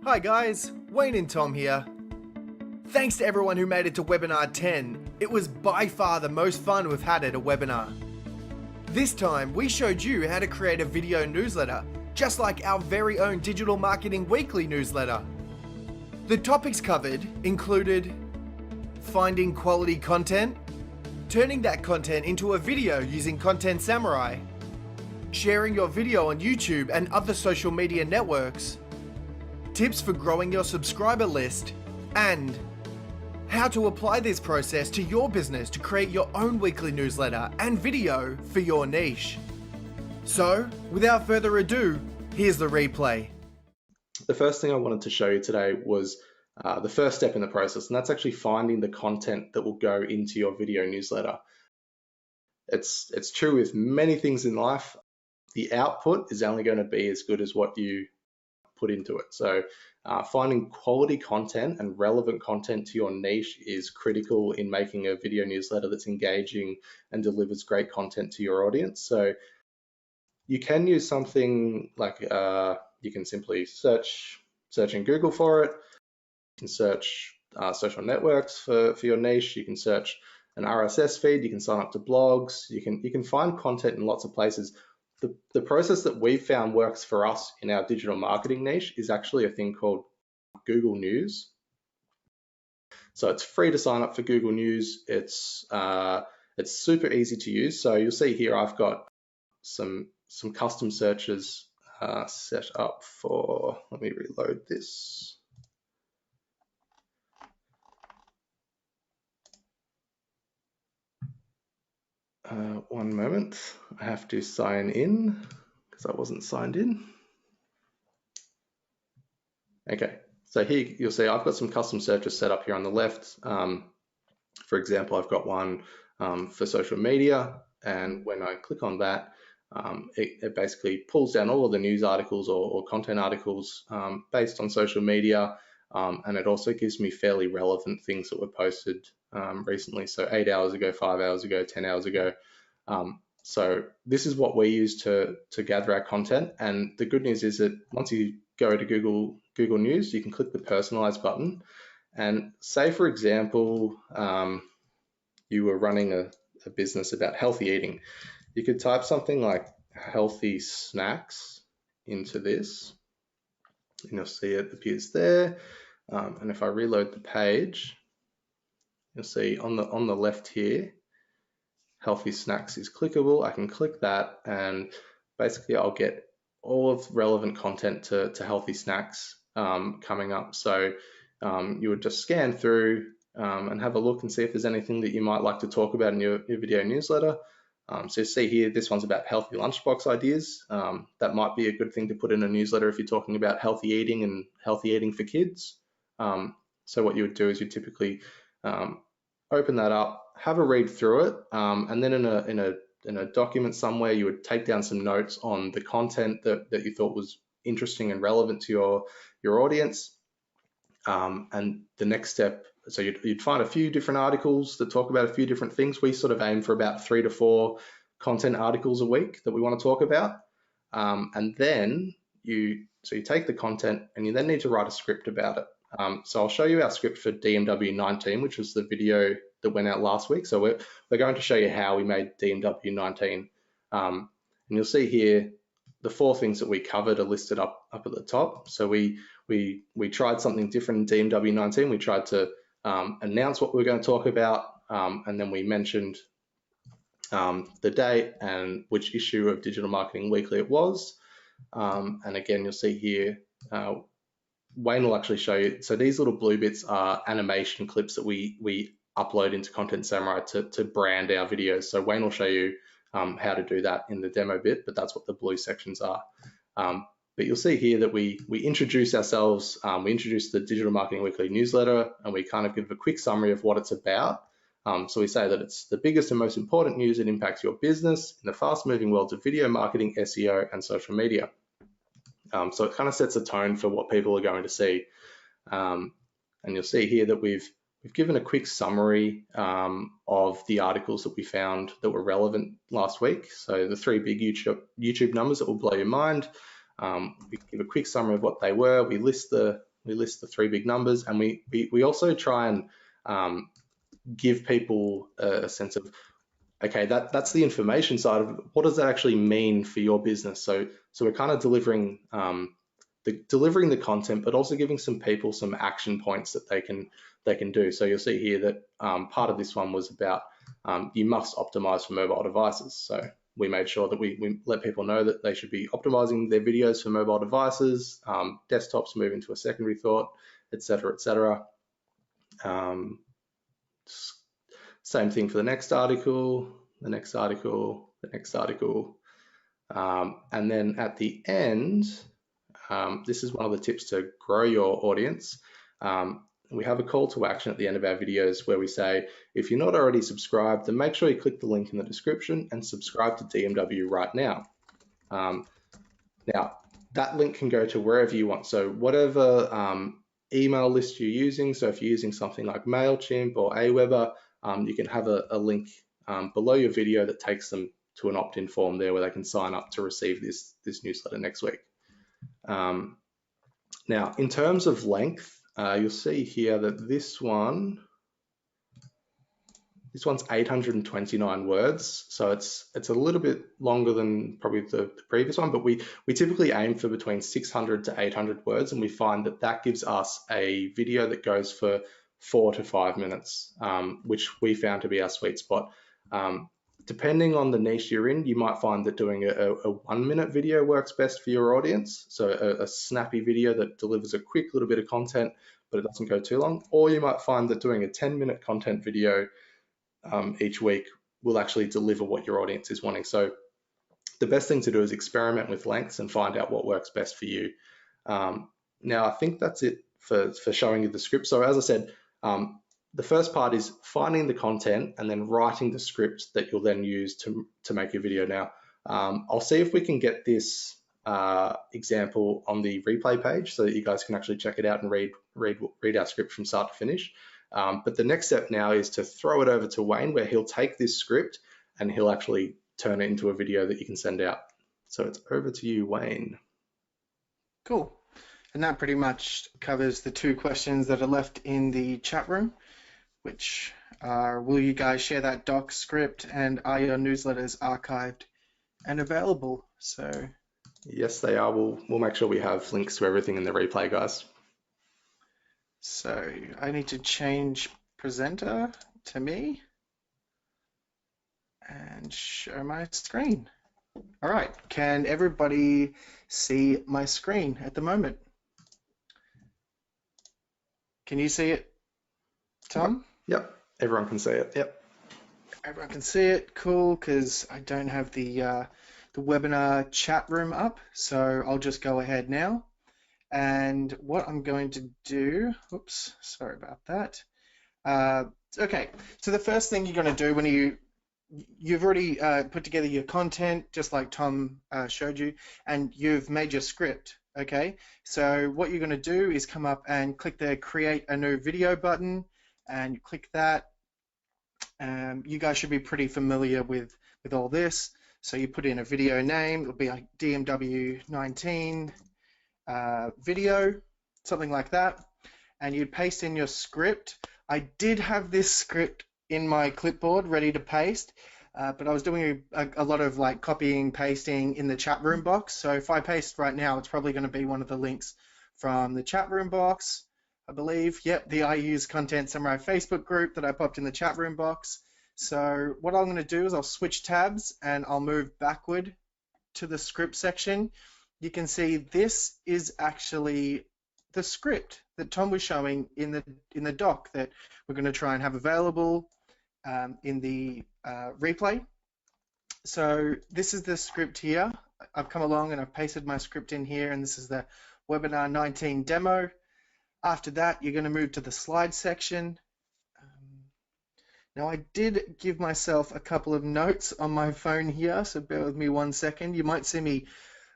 Hi guys, Wayne and Tom here. Thanks to everyone who made it to webinar 10. It was by far the most fun we've had at a webinar. This time we showed you how to create a video newsletter, just like our very own Digital Marketing Weekly newsletter. The topics covered included finding quality content, turning that content into a video using Content Samurai, sharing your video on YouTube and other social media networks, tips for growing your subscriber list, and how to apply this process to your business to create your own weekly newsletter and video for your niche. So, without further ado, here's the replay. The first thing I wanted to show you today was the first step in the process, and that's actually finding the content that will go into your video newsletter. It's true with many things in life. The output is only going to be as good as what you put into it. So finding quality content and relevant content to your niche is critical in making a video newsletter that's engaging and delivers great content to your audience. So you can use something like you can simply search in Google for it. You can search social networks for your niche. You can search an RSS feed. You can sign up to blogs. You can find content in lots of places. The process that we've found works for us in our digital marketing niche is actually a thing called Google News. So it's free to sign up for Google News. It's super easy to use. So you'll see here I've got some custom searches set up for, let me reload this. One moment, I have to sign in because I wasn't signed in. Okay, so here you'll see I've got some custom searches set up here on the left. For example, I've got one for social media, and when I click on that, it basically pulls down all of the news articles or content articles based on social media, and it also gives me fairly relevant things that were posted recently, so 8 hours ago, 5 hours ago, 10 hours ago. So this is what we use to gather our content, and the good news is that once you go to Google News, you can click the personalize button, and say for example you were running a business about healthy eating. You could type something like healthy snacks into this, and you'll see it appears there. And if I reload the page, you'll see on the left here, healthy snacks is clickable. I can click that, and basically I'll get all of relevant content to healthy snacks coming up. So you would just scan through and have a look and see if there's anything that you might like to talk about in your video newsletter. So you see here, this one's about healthy lunchbox ideas. That might be a good thing to put in a newsletter if you're talking about healthy eating and healthy eating for kids. So what you would do is you typically open that up, have a read through it, and then in a document somewhere, you would take down some notes on the content that you thought was interesting and relevant to your audience. And the next step, so you'd find a few different articles that talk about a few different things. We sort of aim for about 3 to 4 content articles a week that we want to talk about. And then you take the content and you then need to write a script about it. So I'll show you our script for DMW 19, which was the video that went out last week. So we're going to show you how we made DMW 19. And you'll see here the 4 things that we covered are listed up at the top. So we tried something different in DMW 19. We tried to announce what we were going to talk about, and then we mentioned the date and which issue of Digital Marketing Weekly it was. And again, you'll see here, Wayne will actually show you. So these little blue bits are animation clips that we upload into Content Samurai to brand our videos. So Wayne will show you how to do that in the demo bit, but that's what the blue sections are. But you'll see here that we introduce ourselves, we introduce the Digital Marketing Weekly newsletter, and we kind of give a quick summary of what it's about. So we say that it's the biggest and most important news that impacts your business in the fast-moving worlds of video marketing, SEO, and social media. So it kind of sets a tone for what people are going to see. And you'll see here that we've given a quick summary of the articles that we found that were relevant last week. So the 3 big YouTube numbers that will blow your mind. We give a quick summary of what they were. We list the we list the three big numbers, and we also try and give people a sense of, okay, that's the information side of it. What does that actually mean for your business? So we're kind of delivering the content, but also giving some people some action points that they can do. So you'll see here that part of this one was about you must optimize for mobile devices. So we made sure that we let people know that they should be optimizing their videos for mobile devices, desktops moving to a secondary thought, etc., etc. Same thing for the next article, the next article, the next article. And then at the end, this is one of the tips to grow your audience. We have a call to action at the end of our videos where we say, if you're not already subscribed, then make sure you click the link in the description and subscribe to DMW right now. Now, that link can go to wherever you want. So whatever email list you're using, so if you're using something like MailChimp or Aweber, you can have a link below your video that takes them to an opt-in form there where they can sign up to receive this newsletter next week. Now, in terms of length, you'll see here that this one's 829 words, so it's a little bit longer than probably the previous one, but we typically aim for between 600 to 800 words, and we find that gives us a video that goes for 4 to 5 minutes, which we found to be our sweet spot. Depending on the niche you're in, you might find that doing a 1 minute video works best for your audience. So a snappy video that delivers a quick little bit of content, but it doesn't go too long. Or you might find that doing a 10-minute content video each week will actually deliver what your audience is wanting. So the best thing to do is experiment with lengths and find out what works best for you. Now, I think that's it for showing you the script. So as I said, the first part is finding the content and then writing the script that you'll then use to make your video. Now, I'll see if we can get this example on the replay page so that you guys can actually check it out and read our script from start to finish. But the next step now is to throw it over to Wayne, where he'll take this script and he'll actually turn it into a video that you can send out. So it's over to you, Wayne. Cool. And that pretty much covers the two questions that are left in the chat room, which are, will you guys share that doc script, and are your newsletters archived and available? So yes, they are. We'll make sure we have links to everything in the replay, guys. So I need to change presenter to me and show my screen. All right, can everybody see my screen at the moment? Can you see it, Tom? Yep, everyone can see it. Yep. Everyone can see it. Cool, because I don't have the webinar chat room up, so I'll just go ahead now. And what I'm going to do, oops, sorry about that. Okay, so the first thing you're going to do when you've already put together your content, just like Tom showed you, and you've made your script. Okay, so what you're going to do is come up and click the create a new video button, and you click that. You guys should be pretty familiar with all this. So you put in a video name, it'll be like DMW19 video, something like that, and you paste in your script. I did have this script in my clipboard ready to paste, but I was doing a lot of like copying, pasting in the chat room box. So if I paste right now, it's probably going to be one of the links from the chat room box, I believe. Yep, the I Use Content Samurai Facebook group that I popped in the chat room box. So what I'm going to do is I'll switch tabs and I'll move backward to the script section. You can see this is actually the script that Tom was showing in the doc that we're going to try and have available in the replay. So this is the script here. I've come along and I've pasted my script in here, and this is the webinar 19 demo. After that, you're going to move to the slide section. Now, I did give myself a couple of notes on my phone here, so bear with me 1 second. You might see me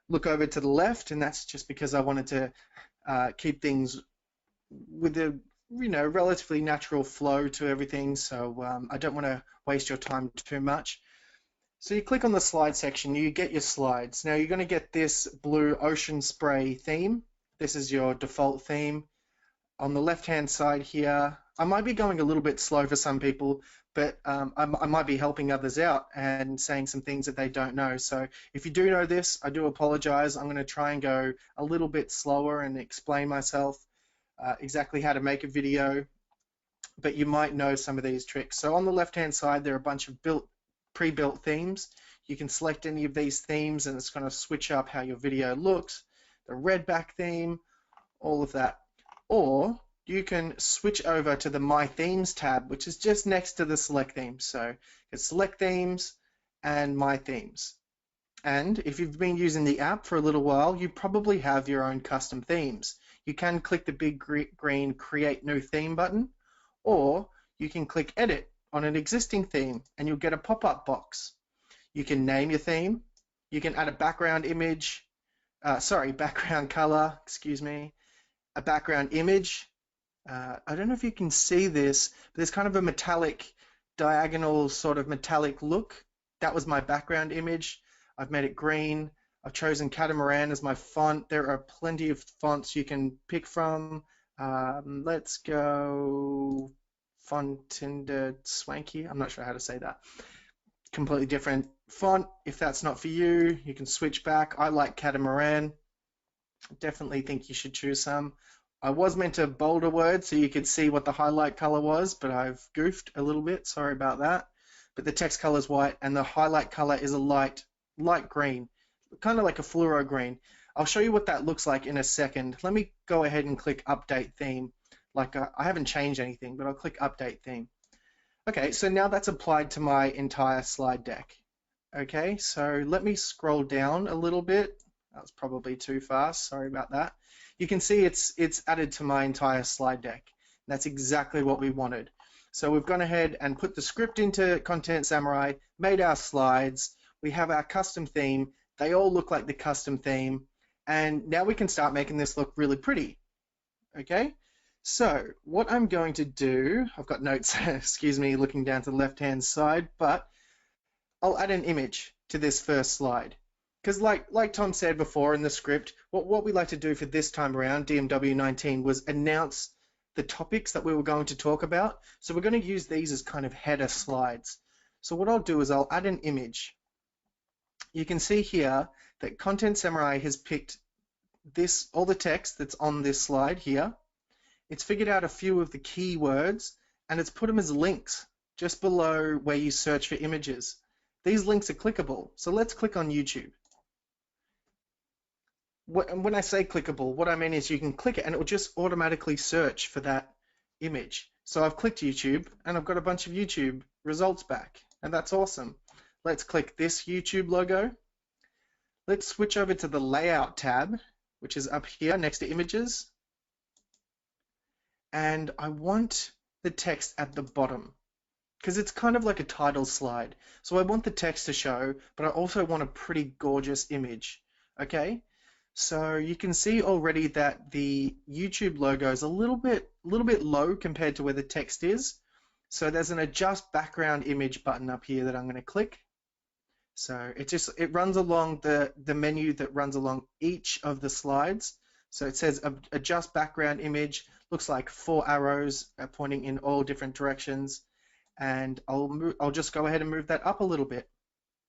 look over to the left, and that's just because I wanted to keep things with a relatively natural flow to everything, so I don't want to waste your time too much. So you click on the slide section, you get your slides. Now you're going to get this blue ocean spray theme. This is your default theme. on the left-hand side here, I might be going a little bit slow for some people, but I might be helping others out and saying some things that they don't know. So if you do know this, I do apologize. I'm going to try and go a little bit slower and explain myself exactly how to make a video, but you might know some of these tricks. So on the left-hand side, there are a bunch of pre-built themes. You can select any of these themes and it's going to switch up how your video looks, the red back theme, all of that. Or you can switch over to the My Themes tab, which is just next to the Select Themes. So it's Select Themes and My Themes. And if you've been using the app for a little while, you probably have your own custom themes. You can click the big green Create New Theme button, or you can click Edit on an existing theme and you'll get a pop-up box. You can name your theme. You can add a background image, background color, excuse me, a background image. I don't know if you can see this, but there's kind of a metallic, diagonal sort of metallic look. That was my background image. I've made it green. I've chosen Catamaran as my font. There are plenty of fonts you can pick from. Let's go Fontinder Swanky. I'm not sure how to say that. Completely different font. If that's not for you, you can switch back. I like Catamaran. Definitely think you should choose some. I was meant to bolder words so you could see what the highlight color was, but I've goofed a little bit. Sorry about that. But the text color is white and the highlight color is a light green, kind of like a fluoro green. I'll show you what that looks like in a second. Let me go ahead and click Update Theme. I haven't changed anything, but I'll click Update Theme. Okay, so now that's applied to my entire slide deck. Okay, so let me scroll down a little bit. That was probably too fast. Sorry about that. You can see it's added to my entire slide deck. That's exactly what we wanted. So we've gone ahead and put the script into Content Samurai, made our slides. We have our custom theme. They all look like the custom theme. And now we can start making this look really pretty. Okay, so what I'm going to do, I've got notes, excuse me, looking down to the left-hand side, but I'll add an image to this first slide. Because like Tom said before in the script, what we like to do for this time around, DMW 19, was announce the topics that we were going to talk about. So we're going to use these as kind of header slides. So what I'll do is I'll add an image. You can see here that Content Samurai has picked all the text that's on this slide here. It's figured out a few of the keywords and it's put them as links just below where you search for images. These links are clickable. So let's click on YouTube. When I say clickable, what I mean is you can click it and it will just automatically search for that image. So I've clicked YouTube and I've got a bunch of YouTube results back, and that's awesome. Let's click this YouTube logo. Let's switch over to the Layout tab, which is up here next to Images. And I want the text at the bottom because it's kind of like a title slide. So I want the text to show, but I also want a pretty gorgeous image. Okay? So you can see already that the YouTube logo is a little bit low compared to where the text is. So there's an Adjust Background Image button up here that I'm going to click. So it runs along the menu that runs along each of the slides. So it says Adjust Background Image, looks like 4 arrows pointing in all different directions. And I'll just go ahead and move that up a little bit.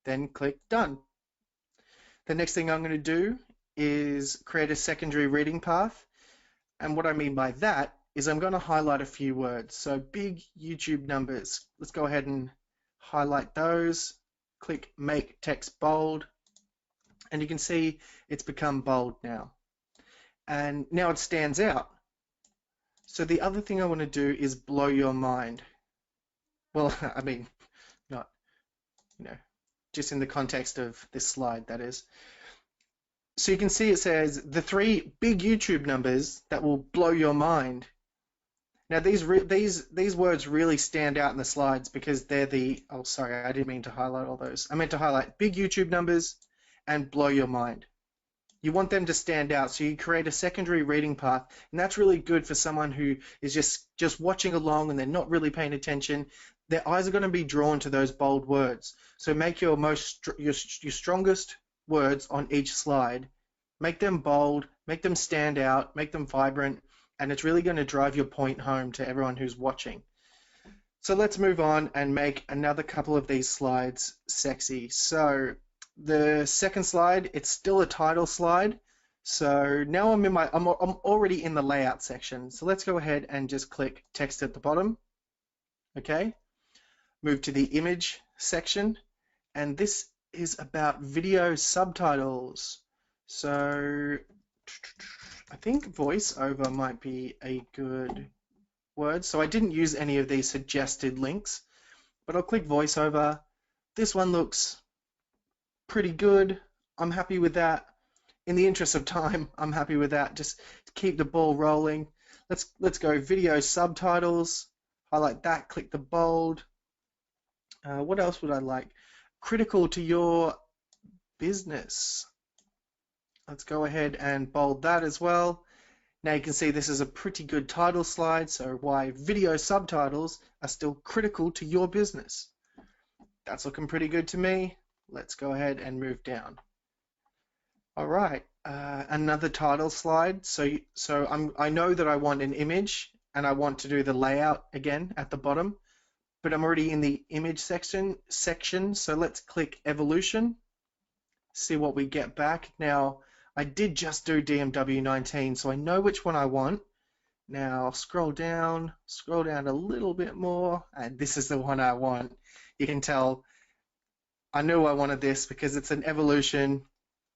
Then click Done. The next thing I'm going to do is create a secondary reading path. And what I mean by that is I'm going to highlight a few words. So big YouTube numbers. Let's go ahead and highlight those. Click Make Text Bold. And you can see it's become bold now. And now it stands out. So the other thing I want to do is blow your mind. Well, I mean, not, just in the context of this slide, that is. So you can see it says the 3 big YouTube numbers that will blow your mind. Now these words really stand out in the slides because they're oh sorry, I didn't mean to highlight all those. I meant to highlight big YouTube numbers and blow your mind. You want them to stand out, so you create a secondary reading path, and that's really good for someone who is just watching along and they're not really paying attention. Their eyes are going to be drawn to those bold words. So make your strongest words on each slide. Make them bold, make them stand out, make them vibrant, and it's really going to drive your point home to everyone who's watching. So let's move on and make another couple of these slides sexy. So the second slide, it's still a title slide. So now I'm already in the layout section. So let's go ahead and just click text at the bottom. Okay. Move to the image section, and this is about video subtitles. So I think voiceover might be a good word. So I didn't use any of these suggested links, but I'll click voiceover. This one looks pretty good. I'm happy with that. In the interest of time, I'm happy with that. Just keep the ball rolling. Let's go video subtitles. Highlight that, click the bold. What else would I like? Critical to your business. Let's go ahead and bold that as well. Now you can see this is a pretty good title slide, so why video subtitles are still critical to your business. That's looking pretty good to me. Let's go ahead and move down. All right, another title slide. So I know that I want an image and I want to do the layout again at the bottom, but I'm already in the image section. So let's click evolution, see what we get back. Now, I did just do DMW 19, so I know which one I want. Now, scroll down a little bit more, and this is the one I want. You can tell I knew I wanted this because it's an evolution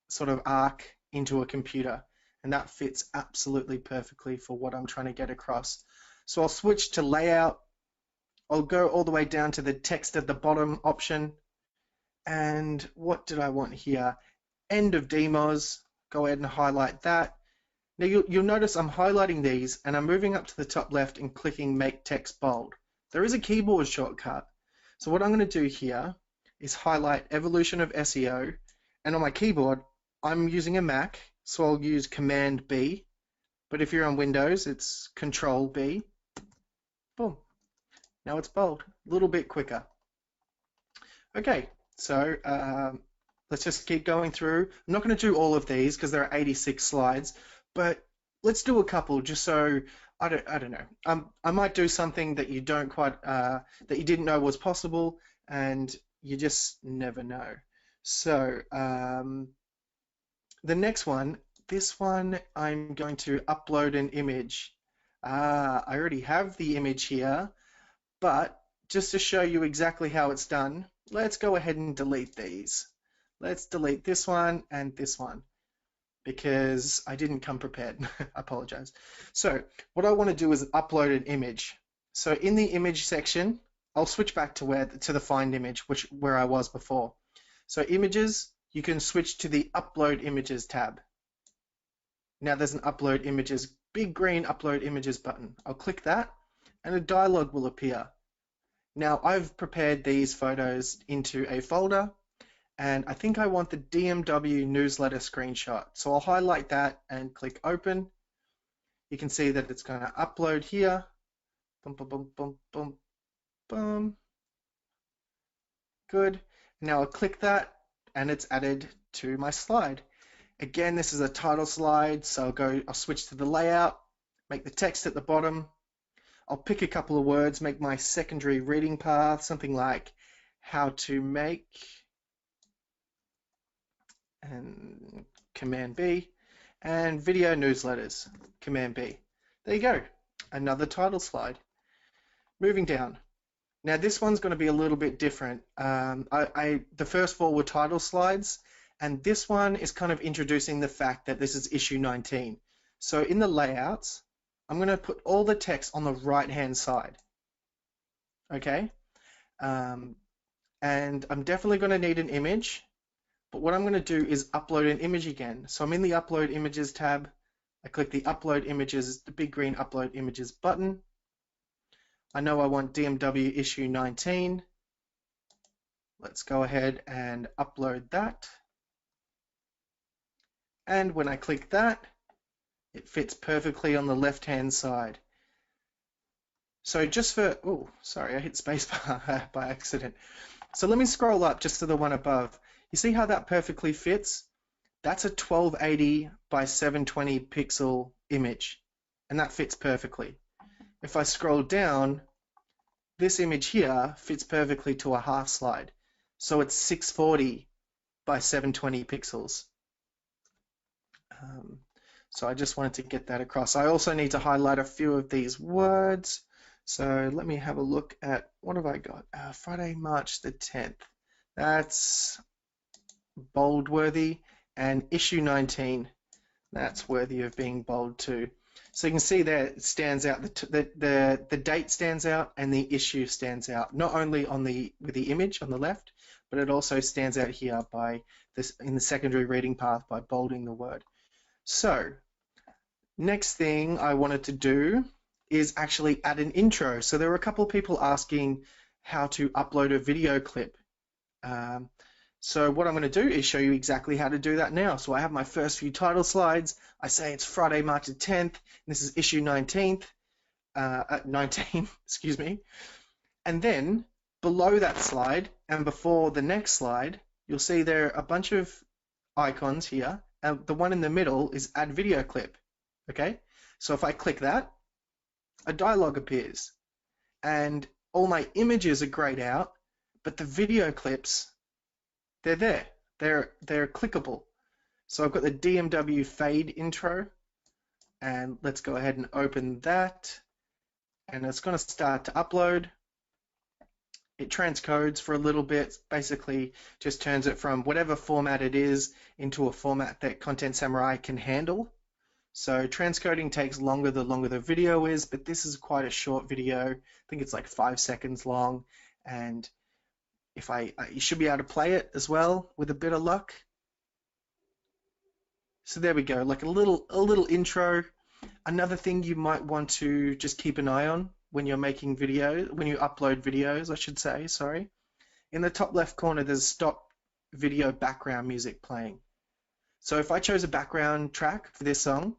sort of arc into a computer, and that fits absolutely perfectly for what I'm trying to get across. So I'll switch to layout. I'll go all the way down to the text at the bottom option. And what did I want here? End of demos. Go ahead and highlight that. Now you'll notice I'm highlighting these and I'm moving up to the top left and clicking make text bold. There is a keyboard shortcut. So what I'm going to do here is highlight evolution of SEO, and on my keyboard I'm using a Mac, so I'll use Command B, but if you're on Windows it's Control B. Boom. Now it's bold, a little bit quicker. Okay, so let's just keep going through. I'm not going to do all of these because there are 86 slides, but let's do a couple just so I don't know. I might do something that you don't quite that you didn't know was possible, and you just never know. So the next one, this one, I'm going to upload an image. I already have the image here, but just to show you exactly how it's done, let's go ahead and delete these. Let's delete this one and this one because I didn't come prepared. I apologize. So what I want to do is upload an image. So in the image section, I'll switch back to the find image, where I was before. So images, you can switch to the upload images tab. Now there's an upload images, big green upload images button. I'll click that and a dialog will appear. Now I've prepared these photos into a folder, and I think I want the DMW newsletter screenshot. So I'll highlight that and click open. You can see that it's going to upload here. Boom, boom, boom, boom, boom, boom. Good. Now I'll click that and it's added to my slide. Again, this is a title slide, so I'll switch to the layout, make the text at the bottom. I'll pick a couple of words, make my secondary reading path, something like how to make, and Command B, and video newsletters, Command B. There you go, another title slide. Moving down. Now this one's going to be a little bit different. The first four were title slides, and this one is kind of introducing the fact that this is issue 19. So in the layouts, I'm going to put all the text on the right-hand side. Okay? And I'm definitely going to need an image, but what I'm going to do is upload an image again. So I'm in the Upload Images tab. I click the Upload Images, the big green Upload Images button. I know I want DMW issue 19. Let's go ahead and upload that. And when I click that, it fits perfectly on the left-hand side. So just for, oh, sorry, I hit spacebar by accident. So let me scroll up just to the one above. You see how that perfectly fits? That's a 1280 by 720 pixel image. and that fits perfectly. If I scroll down, this image here fits perfectly to a half slide. So it's 640 by 720 pixels. So I just wanted to get that across. I also need to highlight a few of these words. So let me have a look at, what have I got? Friday, March the 10th. That's bold worthy. And issue 19, that's worthy of being bold too. So you can see there it stands out, the date stands out and the issue stands out, not only on with the image on the left, but it also stands out here by this in the secondary reading path by bolding the word. So next thing I wanted to do is actually add an intro. So there were a couple of people asking how to upload a video clip. So what I'm going to do is show you exactly how to do that now. So I have my first few title slides. I say it's Friday, March the 10th. And this is issue 19, excuse me. And then below that slide and before the next slide, you'll see there are a bunch of icons here. And the one in the middle is add video clip. Okay. So if I click that, a dialog appears and all my images are grayed out, but the video clips, they're there. They're clickable. So I've got the DMW fade intro, and let's go ahead and open that. And it's going to start to upload. It transcodes for a little bit, basically just turns it from whatever format it is into a format that Content Samurai can handle. So transcoding takes longer the longer the video is, but this is quite a short video. I think it's like 5 seconds long, and if you should be able to play it as well with a bit of luck. So there we go, like a little intro. Another thing you might want to just keep an eye on when you're making videos, when you upload videos, I should say, sorry. In the top left corner, there's stop video background music playing. So if I chose a background track for this song,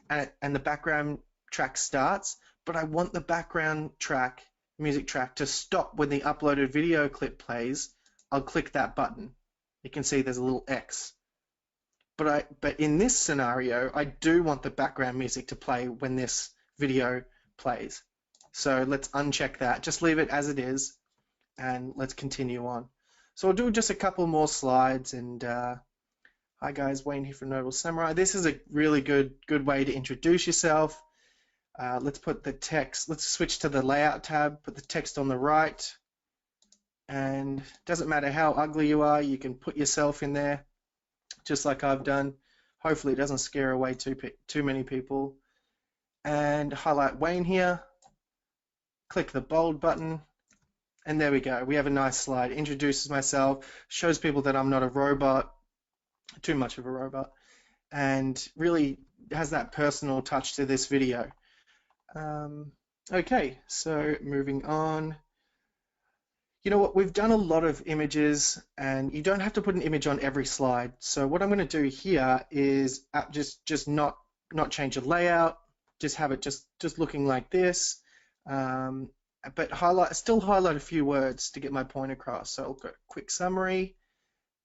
and the background track starts, but I want the background track, music track, to stop when the uploaded video clip plays, I'll click that button. You can see there's a little X. But in this scenario, I do want the background music to play when this video plays. So let's uncheck that. Just leave it as it is, and let's continue on. So I'll do just a couple more slides. And hi guys, Wayne here from Notable Samurai. This is a really good way to introduce yourself. Let's put the text. Let's switch to the layout tab. Put the text on the right. And it doesn't matter how ugly you are, you can put yourself in there, just like I've done. Hopefully it doesn't scare away too many people. And highlight Wayne here. Click the bold button. And there we go. We have a nice slide. Introduces myself. Shows people that I'm not a robot. Too much of a robot. And really has that personal touch to this video. Okay, so moving on. You know what, we've done a lot of images, and you don't have to put an image on every slide. So what I'm going to do here is just not change the layout, just have it just looking like this, but still highlight a few words to get my point across. So I'll go quick summary,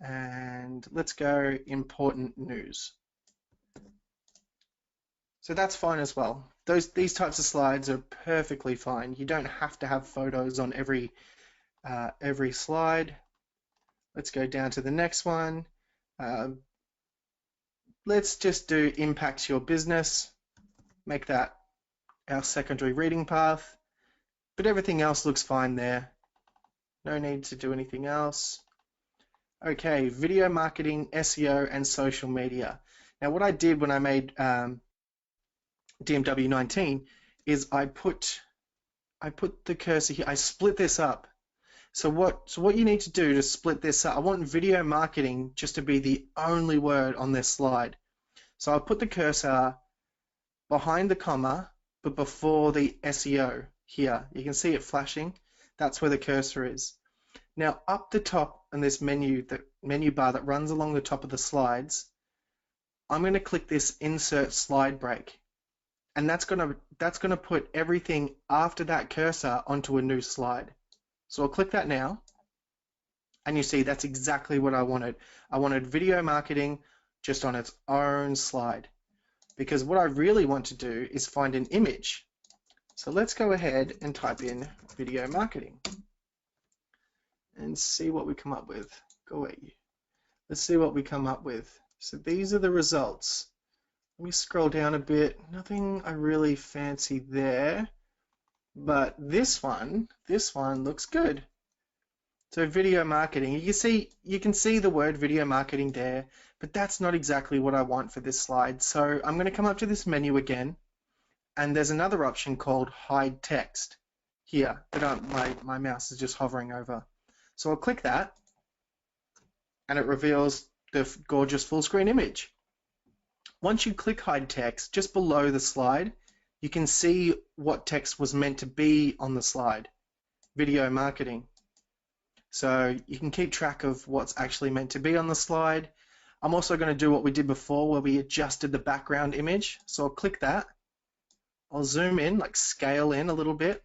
and let's go important news. So that's fine as well. These types of slides are perfectly fine. You don't have to have photos on every slide. Let's go down to the next one. Let's just do impacts your business. Make that our secondary reading path. But everything else looks fine there. No need to do anything else. Okay, video marketing, SEO, and social media. Now what I did when I made DMW 19 is I put the cursor here. I split this up. So what you need to do to split this up, I want video marketing just to be the only word on this slide. So I'll put the cursor behind the comma, but before the SEO here. You can see it flashing. That's where the cursor is. Now up the top in this menu bar that runs along the top of the slides, I'm going to click this insert slide break. And that's gonna put everything after that cursor onto a new slide. So I'll click that now, and you see that's exactly what I wanted. I wanted video marketing just on its own slide. because what I really want to do is find an image. So let's go ahead and type in video marketing and see what we come up with. Go away. Let's see what we come up with. So these are the results. Let me scroll down a bit. Nothing I really fancy there, but this one looks good. So video marketing, you can see the word video marketing there, but that's not exactly what I want for this slide. So I'm going to come up to this menu again, and there's another option called hide text here that my mouse is just hovering over. So I'll click that, and it reveals the gorgeous full screen image. Once you click hide text, just below the slide, you can see what text was meant to be on the slide, video marketing. So you can keep track of what's actually meant to be on the slide. I'm also going to do what we did before where we adjusted the background image. So I'll click that. I'll zoom in, like scale in a little bit,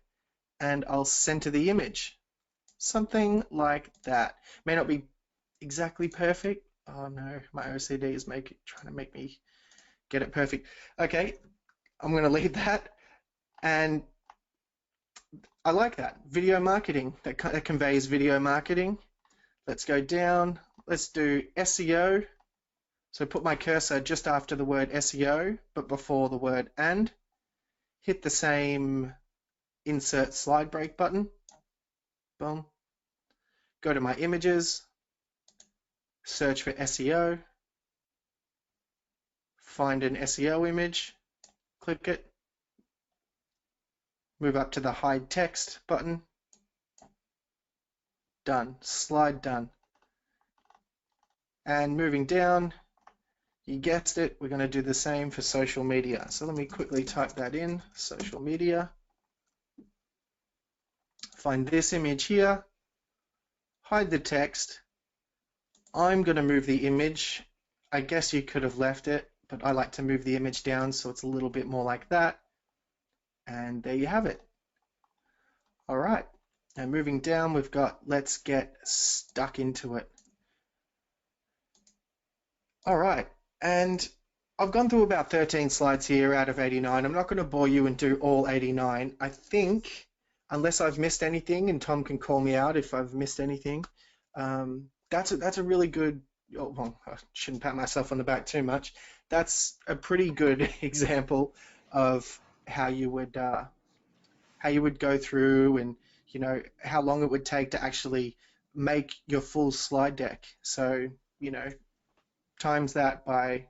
and I'll center the image. Something like that. May not be exactly perfect. Oh no, my OCD is trying to make me get it perfect. Okay, I'm going to leave that. And I like that. Video marketing, that conveys video marketing. Let's go down. Let's do SEO. So put my cursor just after the word SEO, but before the word and. Hit the same insert slide break button. Boom. Go to my images. Search for SEO. Find an SEO image. Click it. Move up to the hide text button. Done. Slide done. And moving down, you guessed it, we're going to do the same for social media. So let me quickly type that in, social media. Find this image here. Hide the text. I'm going to move the image. I guess you could have left it, but I like to move the image down so it's a little bit more like that. And there you have it. All right. Now moving down, we've got let's get stuck into it. All right. And I've gone through about 13 slides here out of 89. I'm not going to bore you and do all 89. I think, unless I've missed anything, and Tom can call me out if I've missed anything, that's a really good, well, I shouldn't pat myself on the back too much. That's a pretty good example of how you would go through, and you know how long it would take to actually make your full slide deck. So times that by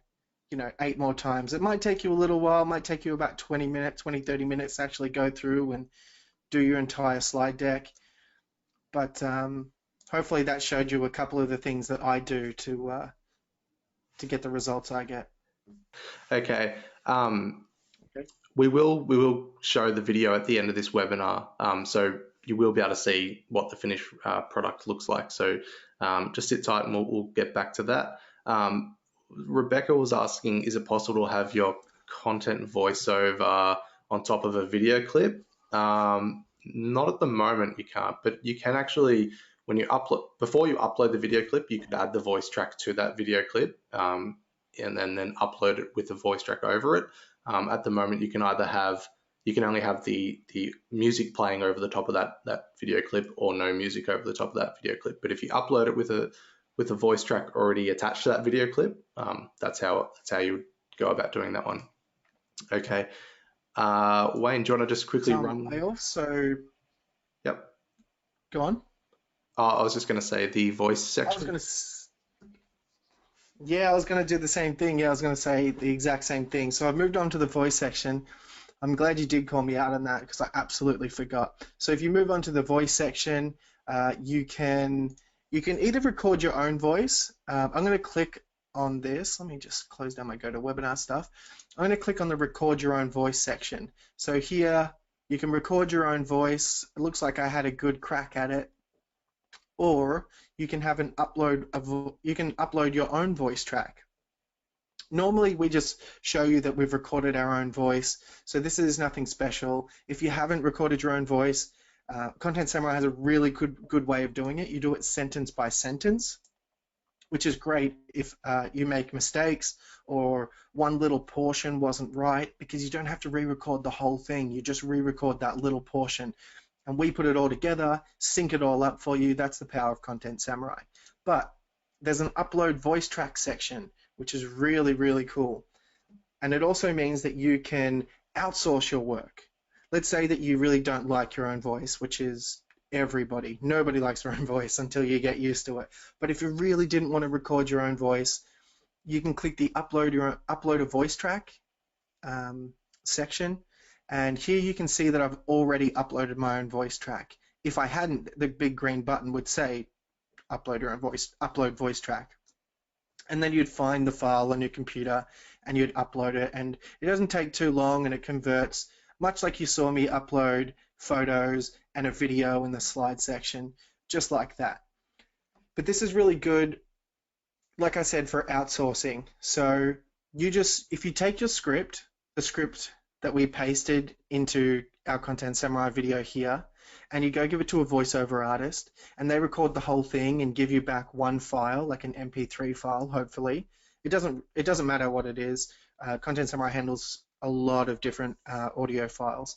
8 more times. It might take you a little while. It might take you about 20 minutes, 30 minutes to actually go through and do your entire slide deck. But hopefully that showed you a couple of the things that I do to get the results I get. Okay. We will show the video at the end of this webinar, so you will be able to see what the finished product looks like. So just sit tight and we'll get back to that. Rebecca was asking, is it possible to have your content voiceover on top of a video clip? Not at the moment, you can't, but you can actually, when you before you upload the video clip, you could add the voice track to that video clip, and then upload it with the voice track over it. At the moment, you can only have the music playing over the top of that video clip, or no music over the top of that video clip. But if you upload it with a voice track already attached to that video clip, that's how you would go about doing that one. Okay, Wayne, do you want to just quickly run? I also. Yep. Go on. I was just going to say the voice section. I was going to do the same thing. Yeah, I was going to say the exact same thing. So I've moved on to the voice section. I'm glad you did call me out on that because I absolutely forgot. So if you move on to the voice section, you can either record your own voice. I'm going to click on this. Let me just close down my GoToWebinar stuff. I'm going to click on the record your own voice section. So here you can record your own voice. It looks like I had a good crack at it. Or you can have you can upload your own voice track. Normally we just show you that we've recorded our own voice, so this is nothing special. If you haven't recorded your own voice, Content Samurai has a really good way of doing it. You do it sentence by sentence. which is great if you make mistakes or one little portion wasn't right, because you don't have to re-record the whole thing. You just re-record that little portion, and we put it all together, sync it all up for you. That's the power of Content Samurai. But there's an upload voice track section, which is really, really cool. And it also means that you can outsource your work. Let's say that you really don't like your own voice, which is everybody. Nobody likes their own voice until you get used to it. But if you really didn't want to record your own voice, you can click the upload a voice track section. And here you can see that I've already uploaded my own voice track. If I hadn't, the big green button would say upload voice track. And then you'd find the file on your computer and you'd upload it, and it doesn't take too long, and it converts, much like you saw me upload photos and a video in the slide section, just like that. But this is really good, like I said, for outsourcing. So if you take your script, the script that we pasted into our Content Samurai video here, and you go give it to a voiceover artist, and they record the whole thing and give you back one file, like an MP3 file, hopefully. It doesn't matter what it is. Content Samurai handles a lot of different audio files,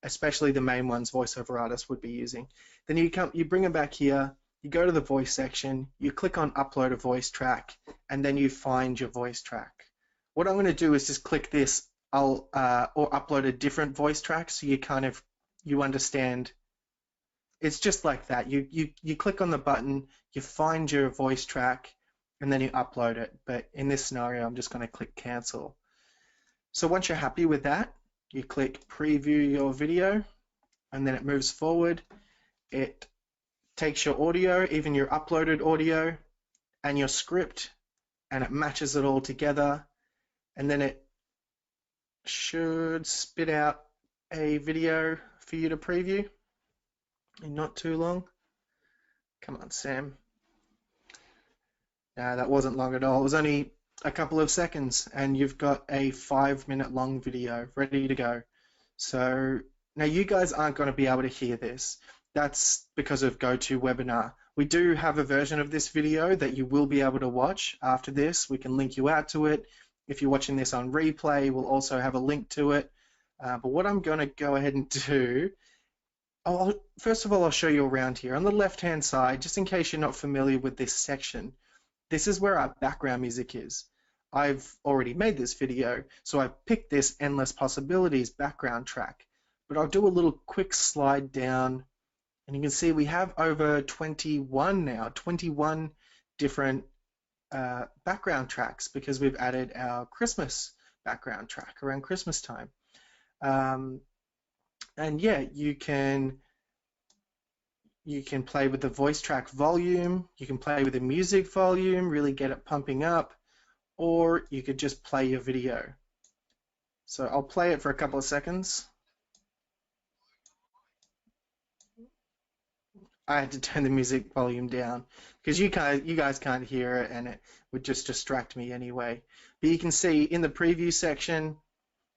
especially the main ones voiceover artists would be using. Then you bring them back here, you go to the voice section, you click on upload a voice track, and then you find your voice track. What I'm going to do is just click this, or upload a different voice track, so you understand. It's just like that. You click on the button, you find your voice track, and then you upload it. But in this scenario, I'm just going to click cancel. So once you're happy with that, you click preview your video, and then it moves forward. It takes your audio, even your uploaded audio, and your script, and it matches it all together, and then it should spit out a video for you to preview in not too long. Come on, Sam. No, that wasn't long at all. It was only a couple of seconds, and you've got a 5-minute long video ready to go. So now you guys aren't going to be able to hear this. That's because of GoToWebinar. We do have a version of this video that you will be able to watch after this. We can link you out to it. If you're watching this on replay, we'll also have a link to it. But what I'm going to go ahead and do, first of all, I'll show you around here. On the left-hand side, just in case you're not familiar with this section, this is where our background music is. I've already made this video, so I've picked this Endless Possibilities background track. But I'll do a little quick slide down, and you can see we have over 21 now, 21 different background tracks, because we've added our Christmas background track around Christmas time. And yeah, you can play with the voice track volume, you can play with the music volume, really get it pumping up, or you could just play your video. So I'll play it for a couple of seconds. I had to turn the music volume down because you guys can't hear it, and it would just distract me anyway. But you can see in the preview section,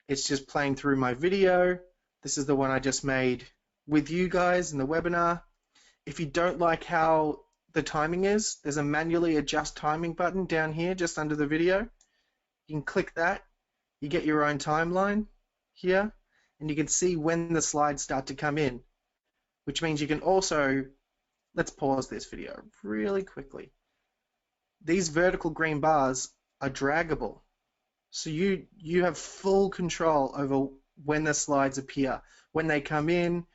it's just playing through my video. This is the one I just made with you guys in the webinar. If you don't like how the timing is, there's a manually adjust timing button down here just under the video. You can click that. You get your own timeline here, and you can see when the slides start to come in, which means you can also, let's pause this video really quickly. These vertical green bars are draggable. So you have full control over when the slides appear, when they come in.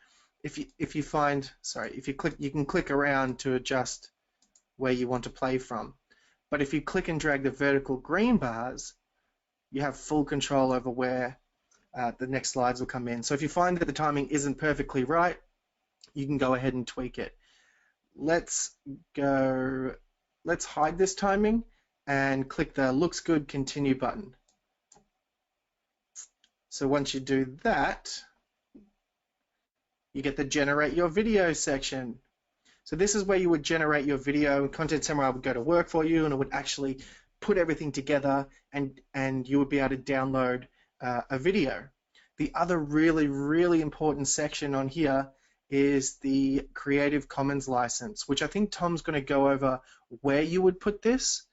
If you click, you can click around to adjust where you want to play from. But if you click and drag the vertical green bars, you have full control over where the next slides will come in. So if you find that the timing isn't perfectly right, you can go ahead and tweak it. Let's hide this timing and click the looks good continue button. So once you do that, you get the generate your video section. So this is where you would generate your video, and Content Samurai would go to work for you, and it would actually put everything together, and you would be able to download a video. The other really, really important section on here is the Creative Commons license, which I think Tom's going to go over where you would put this,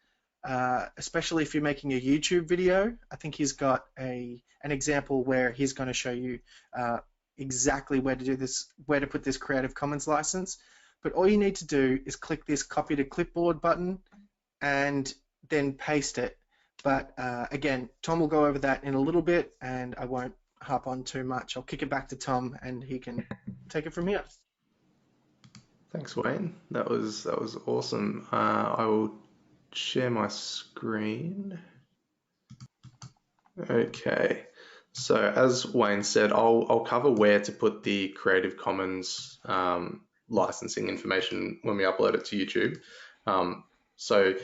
especially if you're making a YouTube video. I think he's got an example where he's going to show you exactly where to do this, where to put this Creative Commons license. But all you need to do is click this copy to clipboard button and then paste it. But again, Tom will go over that in a little bit, and I won't harp on too much. I'll kick it back to Tom, and he can take it from here. Thanks, Wayne. That was awesome. I will share my screen. Okay. So as Wayne said, I'll cover where to put the Creative Commons licensing information when we upload it to YouTube. So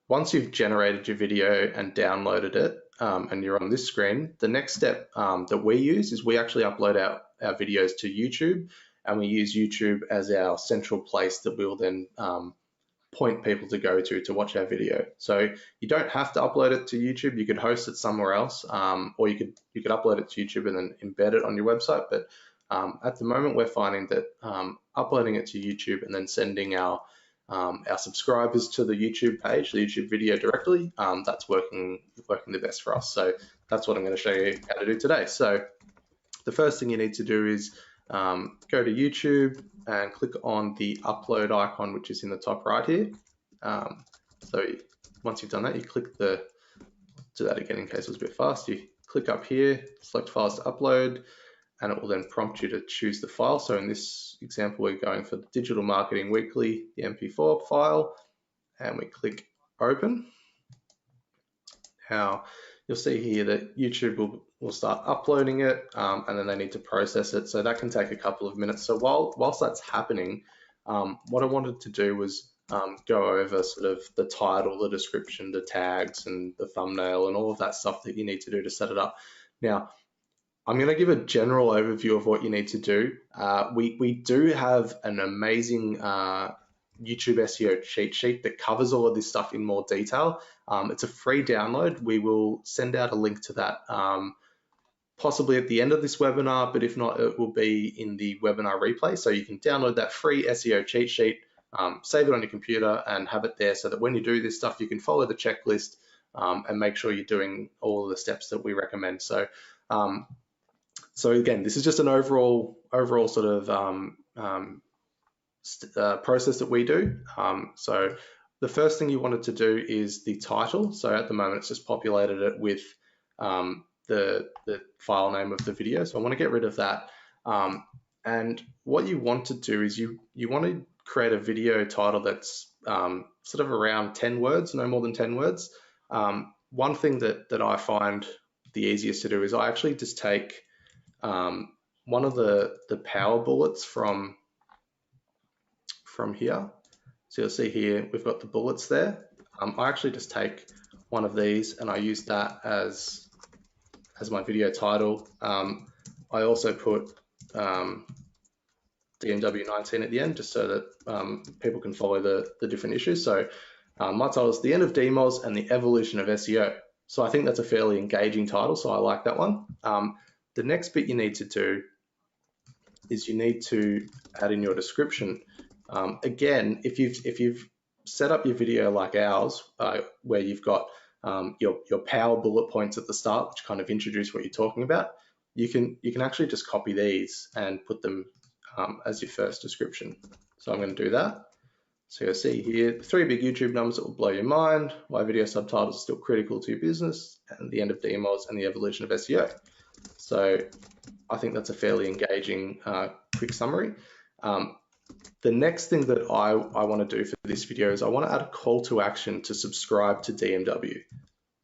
once you've generated your video and downloaded it, and you're on this screen, the next step that we use is we actually upload our videos to YouTube, and we use YouTube as our central place that we'll then point people to go to watch our video. So you don't have to upload it to YouTube. You could host it somewhere else, or you could upload it to YouTube and then embed it on your website. But at the moment, we're finding that uploading it to YouTube and then sending our subscribers to the YouTube page, the YouTube video directly, that's working the best for us. So that's what I'm going to show you how to do today. So the first thing you need to do is go to YouTube and click on the upload icon, which is in the top right here. So once you've done that, you click do that again in case it was a bit fast. You click up here, select files to upload, and it will then prompt you to choose the file. So in this example, we're going for the Digital Marketing Weekly, the MP4 file, and we click open. Now, you'll see here that YouTube will start uploading it, and then they need to process it. So that can take a couple of minutes. So whilst that's happening, what I wanted to do was go over sort of the title, the description, the tags, and the thumbnail, and all of that stuff that you need to do to set it up. Now, I'm going to give a general overview of what you need to do. We do have an amazing YouTube SEO cheat sheet that covers all of this stuff in more detail. It's a free download. We will send out a link to that possibly at the end of this webinar, but if not, it will be in the webinar replay. So you can download that free SEO cheat sheet, save it on your computer, and have it there so that when you do this stuff, you can follow the checklist and make sure you're doing all of the steps that we recommend. So again, this is just an overall sort of process that we do. So the first thing you wanted to do is the title. So at the moment, it's just populated it with the file name of the video. So I want to get rid of that. And what you want to do is you want to create a video title that's sort of around 10 words, no more than 10 words. One thing that I find the easiest to do is I actually just take one of the power bullets from here. So you'll see here, we've got the bullets there. I actually just take one of these and I use that as my video title. I also put DMW19 at the end, just so that people can follow the different issues. So my title is The End of DMOZ and the Evolution of SEO. So I think that's a fairly engaging title, so I like that one. The next bit you need to do is you need to add in your description. Again, if you've set up your video like ours, where you've got your power bullet points at the start, which kind of introduce what you're talking about, you can actually just copy these and put them as your first description. So I'm going to do that. So you'll see here, 3 big YouTube numbers that will blow your mind, why video subtitles are still critical to your business, and the end of DMOZ and the evolution of SEO. So I think that's a fairly engaging, quick summary. The next thing that I want to do for this video is I want to add a call to action to subscribe to DMW.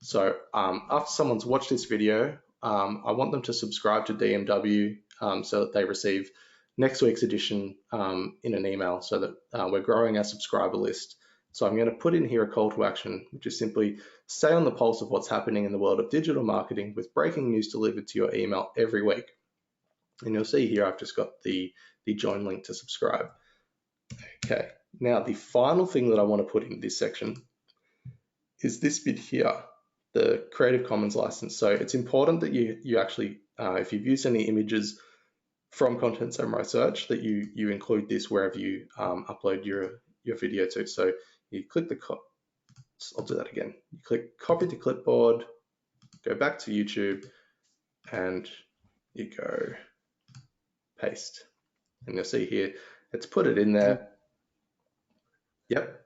So after someone's watched this video, I want them to subscribe to DMW so that they receive next week's edition in an email, so that we're growing our subscriber list. So I'm going to put in here a call to action, which is simply stay on the pulse of what's happening in the world of digital marketing with breaking news delivered to your email every week. And you'll see here I've just got the join link to subscribe. Okay, now the final thing that I want to put in this section is this bit here, the Creative Commons license. So it's important that you actually, if you've used any images from Content Samurai Search that you include this wherever you upload your video to. So you click I'll do that again. You click copy to clipboard, go back to YouTube, and you go paste. And you'll see here, it's put it in there. Yep.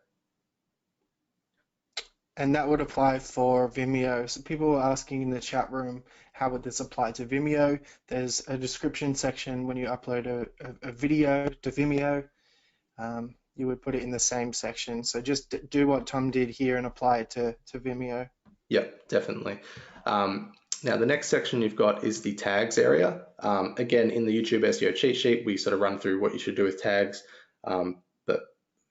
And that would apply for Vimeo. So people were asking in the chat room, how would this apply to Vimeo? There's a description section when you upload a video to Vimeo. You would put it in the same section. So just do what Tom did here and apply it to Vimeo. Yep, definitely. Now the next section you've got is the tags area. Again, in the YouTube SEO cheat sheet, we sort of run through what you should do with tags. But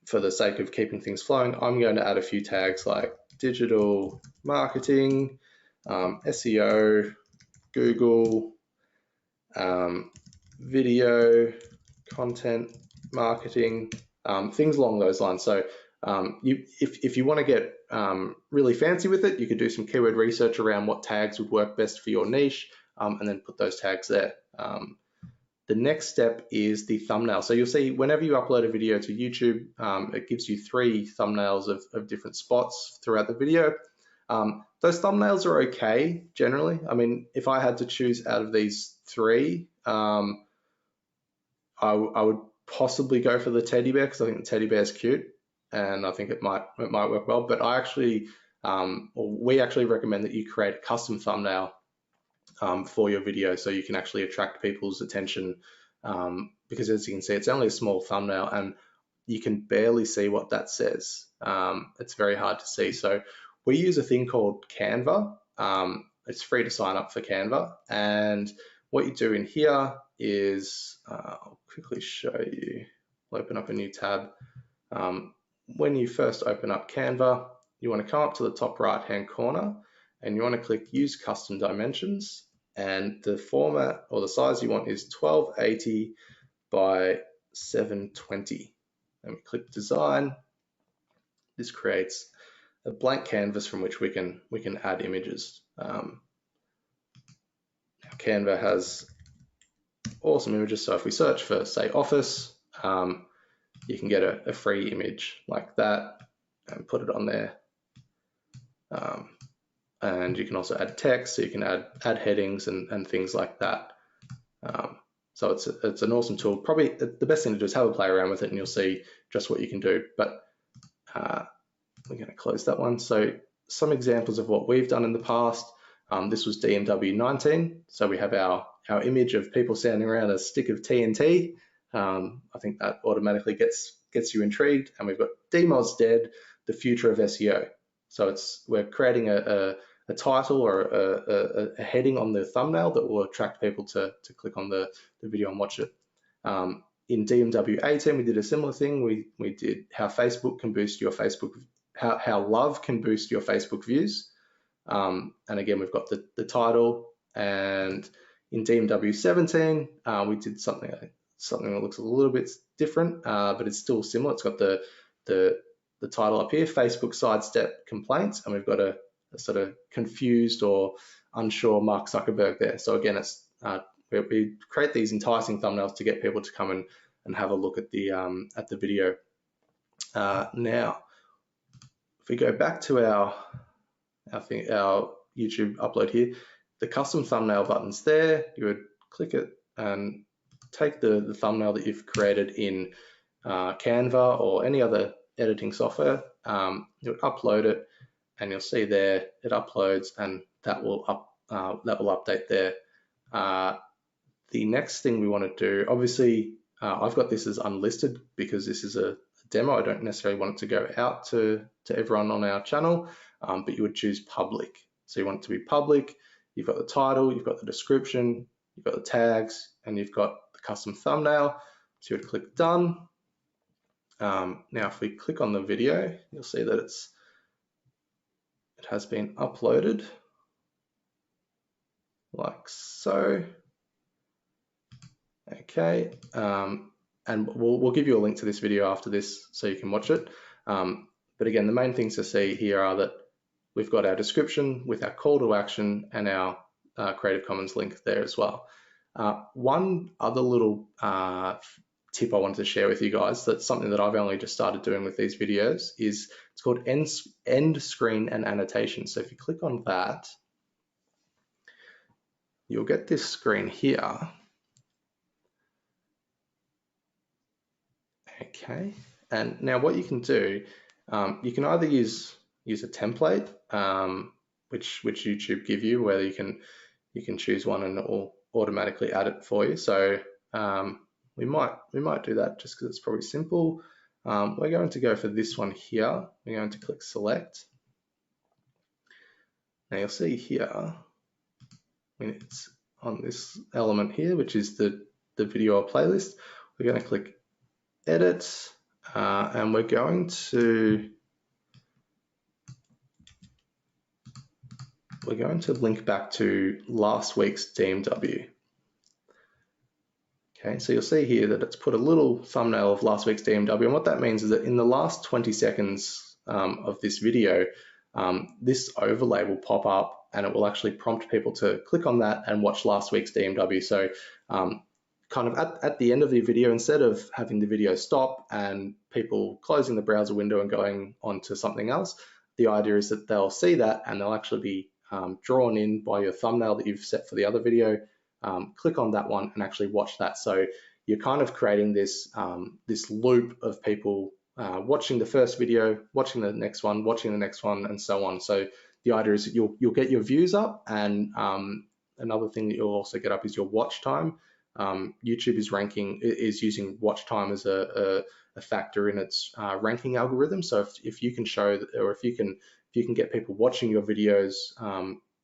for the sake of keeping things flowing, I'm going to add a few tags like digital marketing, SEO, Google, video, content marketing, things along those lines. So if you want to get really fancy with it, you could do some keyword research around what tags would work best for your niche, and then put those tags there. The next step is the thumbnail. So you'll see whenever you upload a video to YouTube, it gives you 3 thumbnails of different spots throughout the video. Those thumbnails are okay generally. I mean, if I had to choose out of these 3, I would possibly go for the teddy bear because I think the teddy bear is cute, and I think it might work well. But we actually recommend that you create a custom thumbnail for your video, so you can actually attract people's attention, because as you can see, it's only a small thumbnail and you can barely see what that says. It's very hard to see. So we use a thing called Canva. It's free to sign up for Canva, and what you do in here is, I'll quickly show you. I'll open up a new tab. When you first open up Canva, you want to come up to the top right hand corner and you want to click use custom dimensions, and the format or the size you want is 1280 by 720. And we click design. This creates a blank canvas from which we can add images. Canva has awesome images. So if we search for, say, office, you can get a free image like that and put it on there. And you can also add text, so you can add headings and things like that. So it's an awesome tool. Probably the best thing to do is have a play around with it, and you'll see just what you can do. But we're going to close that one. So some examples of what we've done in the past. This was DMW 19. So we have our image of people standing around a stick of TNT. I think that automatically gets you intrigued. And we've got DMOZ Dead, the future of SEO. So we're creating a title or a heading on the thumbnail that will attract people to click on the video and watch it. In DMW 18, we did a similar thing. We did how Facebook can boost your Facebook, how love can boost your Facebook views. And again, we've got the title. And in DMW 17, we did something that looks a little bit different, but it's still similar. It's got the title up here, Facebook sidestep complaints, and we've got a sort of confused or unsure Mark Zuckerberg there. So again, it's we create these enticing thumbnails to get people to come and have a look at the video. Now, if we go back to our YouTube upload here, the custom thumbnail button's there. You would click it and take the thumbnail that you've created in Canva or any other editing software. You would upload it, and you'll see there it uploads, and that will update there. The next thing we want to do, obviously, I've got this as unlisted because this is a demo. I don't necessarily want it to go out to everyone on our channel, but you would choose public. So you want it to be public. You've got the title, you've got the description, you've got the tags, and you've got the custom thumbnail. So you would click done. Now, if we click on the video, you'll see that it has been uploaded like so. Okay, and we'll give you a link to this video after this so you can watch it. But again, the main things to see here are that we've got our description with our call to action and our Creative Commons link there as well. One other little tip I wanted to share with you guys, that's something that I've only just started doing with these videos, is it's called end screen and annotation. So if you click on that, you'll get this screen here. Okay, and now what you can do, you can either use a template, which YouTube give you, where you can choose one and it will automatically add it for you. So we might do that just because it's probably simple. We're going to go for this one here. We're going to click select. Now you'll see here, when it's on this element here, which is the video or playlist, we're going to click edit, and we're going to link back to last week's DMW. Okay, so you'll see here that it's put a little thumbnail of last week's DMW, and what that means is that in the last 20 seconds of this video, this overlay will pop up and it will actually prompt people to click on that and watch last week's DMW. So kind of at the end of the video, instead of having the video stop and people closing the browser window and going on to something else, the idea is that they'll see that and they'll actually be drawn in by your thumbnail that you've set for the other video, click on that one and actually watch that. So you're kind of creating this this loop of people watching the first video, watching the next one, watching the next one, and so on. So the idea is that you'll get your views up, and another thing that you'll also get up is your watch time. YouTube is using watch time as a factor in its ranking algorithm. So if you can show that, or if you can get people watching your videos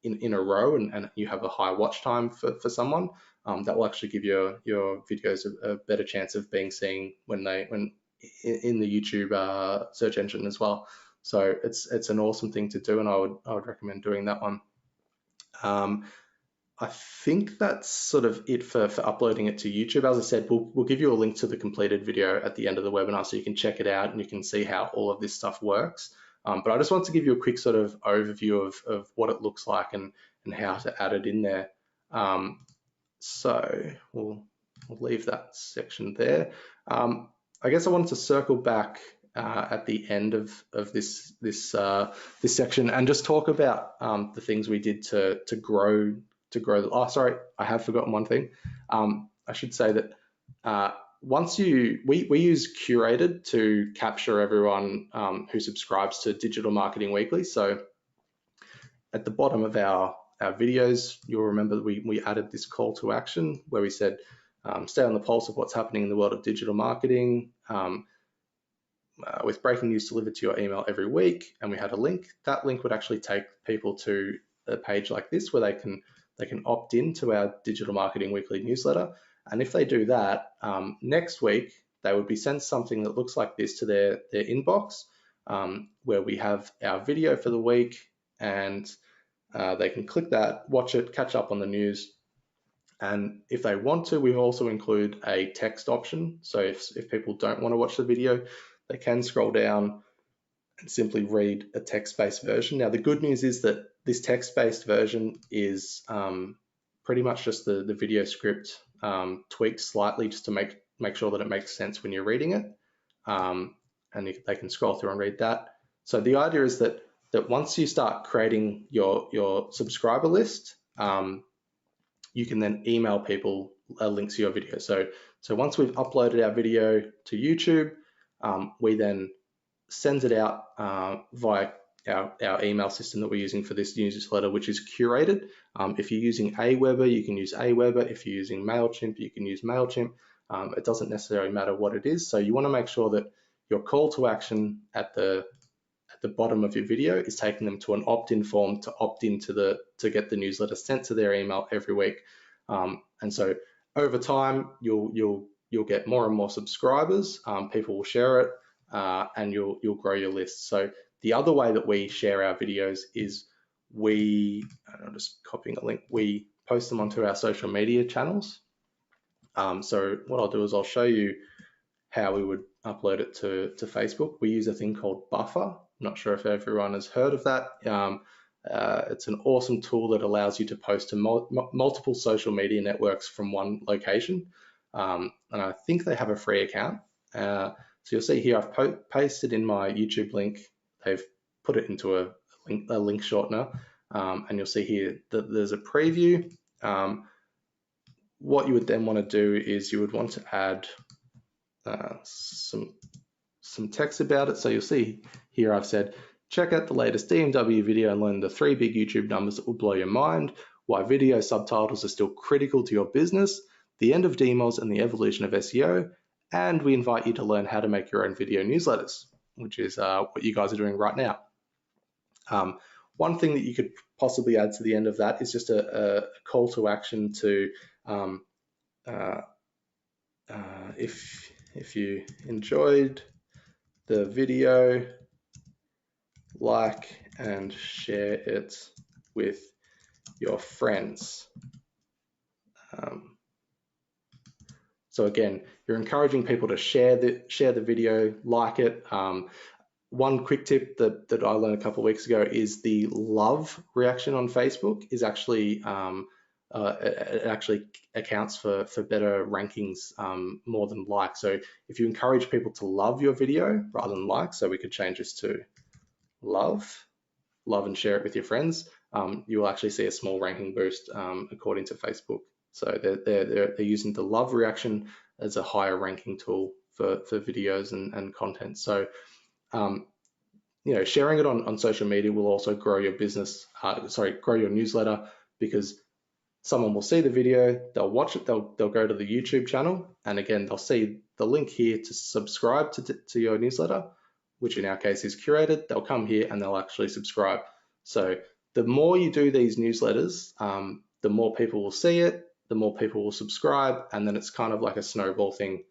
in a row, and you have a high watch time for someone, that will actually give your videos a better chance of being seen when in the YouTube search engine as well. So it's an awesome thing to do, and I would recommend doing that one. I think that's sort of it for uploading it to YouTube. As I said, we'll give you a link to the completed video at the end of the webinar so you can check it out and you can see how all of this stuff works. But I just want to give you a quick sort of overview of what it looks like and how to add it in there. So we'll leave that section there. I guess I wanted to circle back at the end of this section and just talk about the things we did to grow. Oh, sorry, I have forgotten one thing. I should say that we use Curated to capture everyone who subscribes to Digital Marketing Weekly. So at the bottom of our videos, you'll remember that we added this call to action where we said, stay on the pulse of what's happening in the world of digital marketing, with breaking news delivered to your email every week. And we had a link. That link would actually take people to a page like this where they can opt in to our Digital Marketing Weekly newsletter. And if they do that, next week, they would be sent something that looks like this to their inbox, where we have our video for the week, and they can click that, watch it, catch up on the news. And if they want to, we also include a text option. So if people don't want to watch the video, they can scroll down and simply read a text-based version. Now, the good news is that this text-based version is pretty much just the video script tweaked slightly just to make sure that it makes sense when you're reading it. And they can scroll through and read that. So the idea is that once you start creating your subscriber list, you can then email people a link to your video. So once we've uploaded our video to YouTube, we then send it out via our email system that we're using for this newsletter, which is Curated. If you're using Aweber, you can use Aweber. If you're using MailChimp, you can use MailChimp. It doesn't necessarily matter what it is. So you want to make sure that your call to action at the bottom of your video is taking them to an opt-in form to opt in to get the newsletter sent to their email every week. And so over time, you'll get more and more subscribers. People will share it, and you'll grow your list. So the other way that we share our videos is I'm just copying a link, we post them onto our social media channels. So what I'll do is I'll show you how we would upload it to Facebook. We use a thing called Buffer. I'm not sure if everyone has heard of that. It's an awesome tool that allows you to post to multiple social media networks from one location. And I think they have a free account. So you'll see here, I've pasted in my YouTube link. They've put it into a link shortener. And you'll see here that there's a preview. What you would then want to do is you would want to add some text about it. So you'll see here I've said, check out the latest DMW video and learn the 3 big YouTube numbers that will blow your mind, why video subtitles are still critical to your business, the end of DMOS and the evolution of SEO, and we invite you to learn how to make your own video newsletters, which is what you guys are doing right now. One thing that you could possibly add to the end of that is just a call to action to, if you enjoyed the video, like and share it with your friends. So again, you're encouraging people to share the video, like it. One quick tip that I learned a couple of weeks ago is the love reaction on Facebook is actually it actually accounts for better rankings more than like. So if you encourage people to love your video rather than like, so we could change this to love and share it with your friends, you will actually see a small ranking boost according to Facebook. So they're using the love reaction as a higher ranking tool for videos and content. So sharing it on social media will also grow your business, grow your newsletter, because someone will see the video, they'll watch it, they'll go to the YouTube channel, and again, they'll see the link here to subscribe to your newsletter, which in our case is curated. They'll come here and they'll actually subscribe. So the more you do these newsletters, the more people will see it, the more people will subscribe, and then it's kind of like a snowball thing.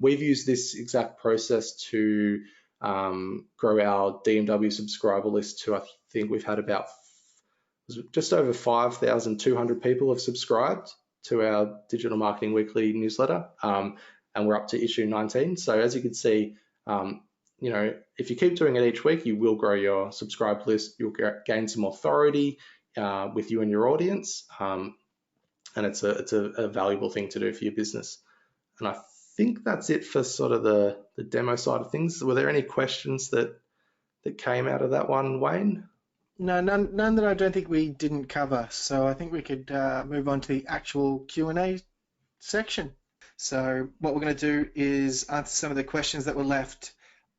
We've used this exact process to grow our DMW subscriber list to, I think we've had about just over 5,200 people have subscribed to our Digital Marketing Weekly newsletter, and we're up to issue 19. So as you can see, if you keep doing it each week, you will grow your subscribe list. You'll gain some authority with you and your audience, and it's a valuable thing to do for your business. And I think that's it for sort of the demo side of things. Were there any questions that came out of that one, Wayne? No, none that I don't think we didn't cover. So I think we could move on to the actual Q&A section. So what we're going to do is answer some of the questions that were left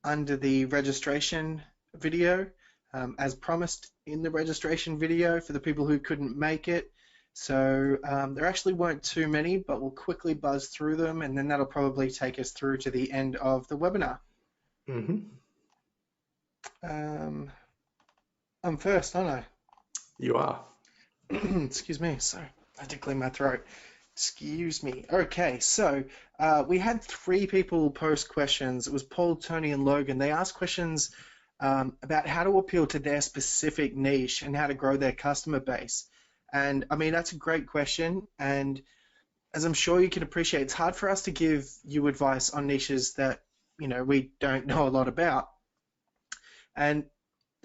under the registration video, as promised in the registration video for the people who couldn't make it. So there actually weren't too many, but we'll quickly buzz through them, and then that'll probably take us through to the end of the webinar. Mm-hmm. I'm first, aren't I? You are. Excuse me. Sorry, I had to clear my throat. Excuse me. Okay, so we had 3 people post questions. It was Paul, Tony, and Logan. They asked questions about how to appeal to their specific niche and how to grow their customer base. And I mean, that's a great question. And as I'm sure you can appreciate, it's hard for us to give you advice on niches that, we don't know a lot about.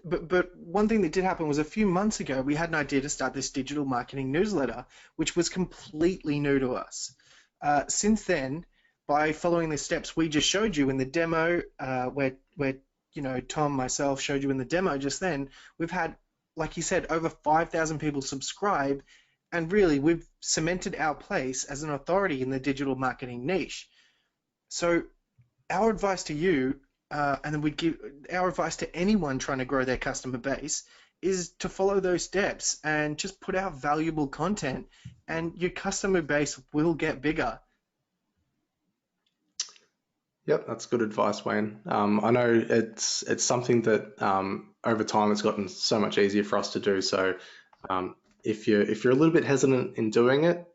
But one thing that did happen was a few months ago, we had an idea to start this digital marketing newsletter, which was completely new to us. Since then, by following the steps we just showed you in the demo, where Tom, myself showed you in the demo just then, we've had, like you said, over 5,000 people subscribe, and really we've cemented our place as an authority in the digital marketing niche. So our advice to you, and then we'd give our advice to anyone trying to grow their customer base, is to follow those steps and just put out valuable content, and your customer base will get bigger. Yep, that's good advice, Wayne. I know it's something that over time it's gotten so much easier for us to do. So if you're a little bit hesitant in doing it,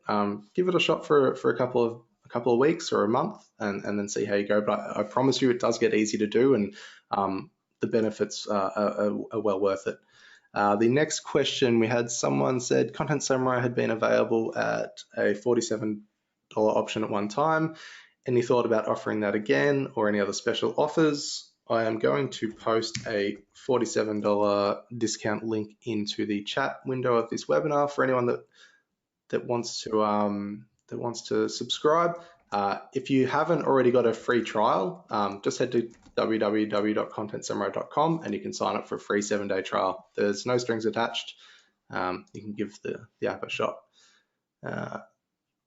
give it a shot for a couple of weeks or a month, and then see how you go. But I promise you, it does get easy to do, and the benefits are well worth it. The next question we had, someone said Content Samurai had been available at a $47 option at one time. Any thought about offering that again, or any other special offers? I am going to post a $47 discount link into the chat window of this webinar for anyone that wants to subscribe. If you haven't already got a free trial, just head to www.contentsamurai.com and you can sign up for a free 7-day trial. There's no strings attached. You can give the app a shot.